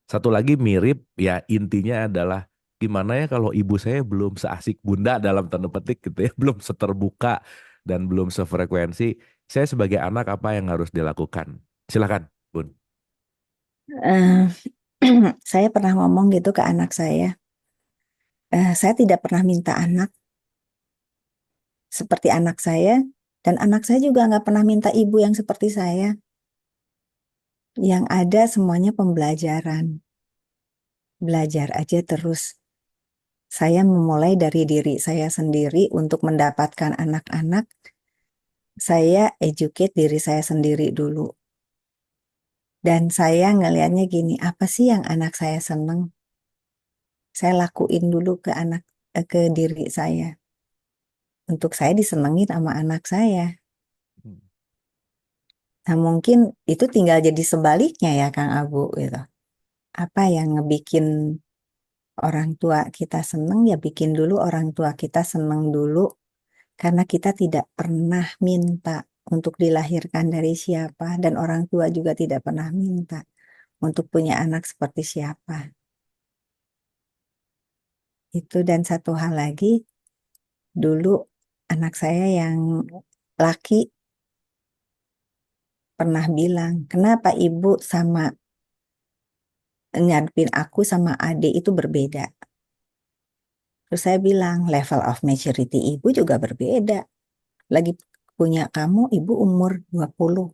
A: Satu lagi mirip, ya intinya adalah gimana ya kalau ibu saya belum seasik bunda dalam tanda petik gitu ya, belum seterbuka dan belum sefrekuensi. Saya sebagai anak apa yang harus dilakukan? Silakan, Bun.
B: Eh, saya pernah ngomong gitu ke anak saya tidak pernah minta anak seperti anak saya, dan anak saya juga nggak pernah minta ibu yang seperti saya. Yang ada semuanya pembelajaran. Belajar aja terus. Saya memulai dari diri saya sendiri untuk mendapatkan anak-anak. Saya educate diri saya sendiri dulu. Dan saya ngelihatnya gini, apa sih yang anak saya seneng? Saya lakuin dulu ke diri saya. Untuk saya disenengin sama anak saya. Nah, mungkin itu tinggal jadi sebaliknya ya, Kang Abu gitu. Apa yang ngebikin orang tua kita seneng, ya bikin dulu orang tua kita seneng dulu, karena kita tidak pernah minta untuk dilahirkan dari siapa, dan orang tua juga tidak pernah minta untuk punya anak seperti siapa. Itu, dan satu hal lagi, dulu anak saya yang laki pernah bilang, kenapa ibu sama ngadepin aku sama adik itu berbeda. Terus saya bilang, level of maturity ibu juga berbeda. Lagi punya kamu, ibu umur 20.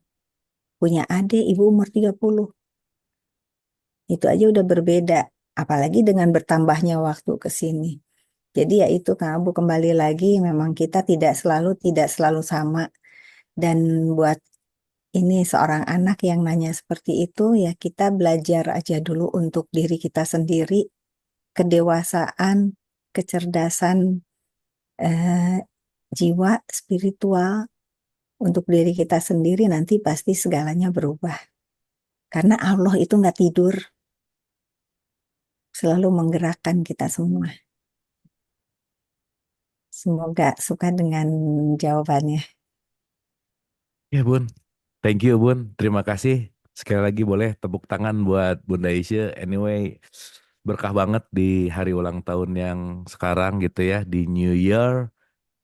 B: Punya adik, ibu umur 30. Itu aja udah berbeda. Apalagi dengan bertambahnya waktu ke sini. Jadi ya itu, Kang Abu, kembali lagi, memang kita tidak selalu sama. Dan buat ini seorang anak yang nanya seperti itu, ya kita belajar aja dulu untuk diri kita sendiri, kedewasaan, kecerdasan, eh, jiwa, spiritual, untuk diri kita sendiri, nanti pasti segalanya berubah. Karena Allah itu nggak tidur, selalu menggerakkan kita semua. Semoga suka dengan jawabannya.
A: Ya Bun, thank you Bun, terima kasih. Sekali lagi boleh tepuk tangan buat Bunda Isya. Anyway, berkah banget di hari ulang tahun yang sekarang gitu ya, di New Year,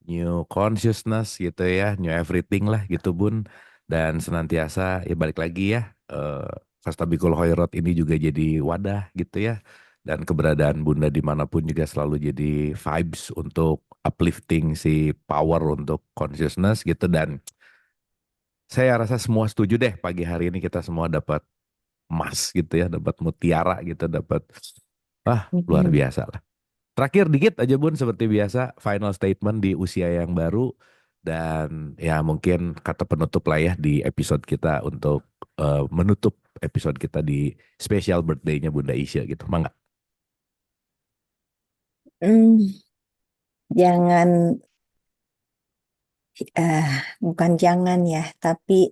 A: New Consciousness gitu ya, New Everything lah gitu Bun. Dan senantiasa ya balik lagi ya, eh, Fastabikul Khairat ini juga jadi wadah gitu ya. Dan keberadaan Bunda dimanapun juga selalu jadi vibes untuk uplifting si power untuk consciousness gitu. Dan saya rasa semua setuju deh pagi hari ini kita semua dapat emas gitu ya, dapat mutiara gitu, dapat luar
B: Mhm.
A: biasa lah. Terakhir dikit aja Bun seperti biasa final statement di usia yang baru dan ya mungkin kata penutup lah ya di episode kita untuk menutup episode kita di special birthday-nya Bunda Isya gitu. Mangga.
B: Hmm, jangan, eh, bukan jangan ya, tapi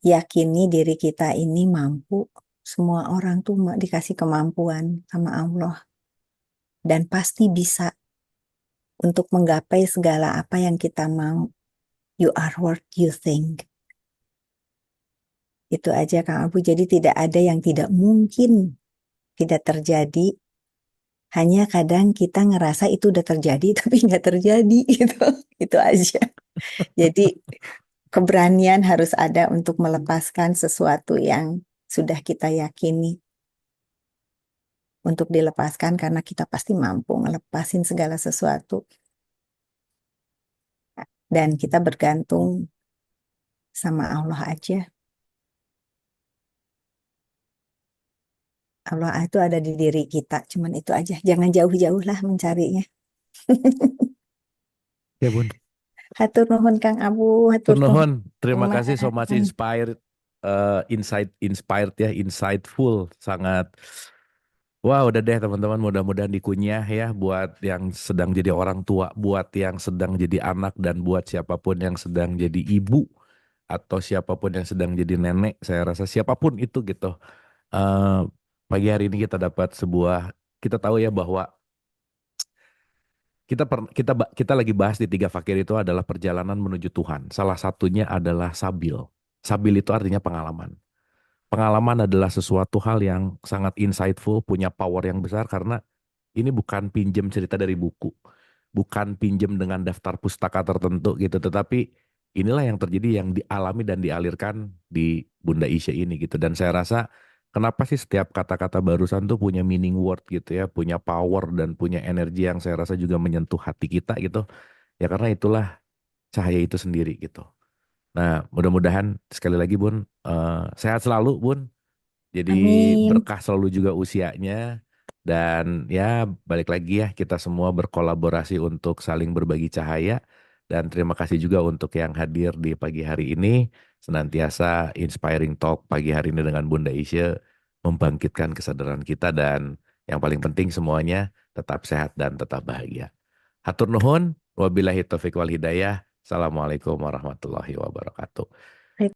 B: yakini diri kita ini mampu. Semua orang tuh dikasih kemampuan sama Allah, dan pasti bisa untuk menggapai segala apa yang kita mau. You are what you think. Itu aja, Kang Abu. Jadi tidak ada yang tidak mungkin tidak terjadi. Hanya kadang kita ngerasa itu udah terjadi, tapi nggak terjadi gitu. Itu aja. Jadi keberanian harus ada untuk melepaskan sesuatu yang sudah kita yakini untuk dilepaskan, karena kita pasti mampu ngelepasin segala sesuatu, dan kita bergantung sama Allah aja. Allah itu ada di diri kita, cuman itu aja. Jangan jauh-jauh lah mencarinya.
A: Ya Bun.
B: Hatur nuhun Kang Abu, hatur
A: Tur
B: nuhun
A: nuhun, terima kasih so much
B: teman.
A: inspired ya, insightful, sangat. Wah, udah deh teman-teman, mudah-mudahan dikunyah ya buat yang sedang jadi orang tua, buat yang sedang jadi anak, dan buat siapapun yang sedang jadi ibu atau siapapun yang sedang jadi nenek. Saya rasa siapapun itu gitu. eh Pagi hari ini kita dapat sebuah, kita tahu ya bahwa kita lagi bahas di tiga fakir itu adalah perjalanan menuju Tuhan. Salah satunya adalah sabil. Sabil itu artinya pengalaman. pengalaman adalah sesuatu hal yang sangat insightful, punya power yang besar karena ini bukan pinjem cerita dari buku, bukan pinjem dengan daftar pustaka tertentu gitu, tetapi inilah yang terjadi yang dialami dan dialirkan di Bunda Isya ini gitu. Dan saya rasa kenapa sih setiap kata-kata barusan tuh punya meaning word gitu ya, punya power dan punya energi yang saya rasa juga menyentuh hati kita gitu. Ya karena itulah cahaya itu sendiri gitu. Nah, mudah-mudahan sekali lagi Bun, sehat selalu Bun. Jadi
B: Amin.
A: berkah selalu juga usianya dan ya balik lagi ya kita semua berkolaborasi untuk saling berbagi cahaya dan terima kasih juga untuk yang hadir di pagi hari ini senantiasa inspiring talk pagi hari ini dengan Bunda Isya membangkitkan kesadaran kita dan yang paling penting semuanya tetap sehat dan tetap bahagia. Hatur nuhun, wabillahi taufiq wal hidayah. Assalamualaikum warahmatullahi wabarakatuh.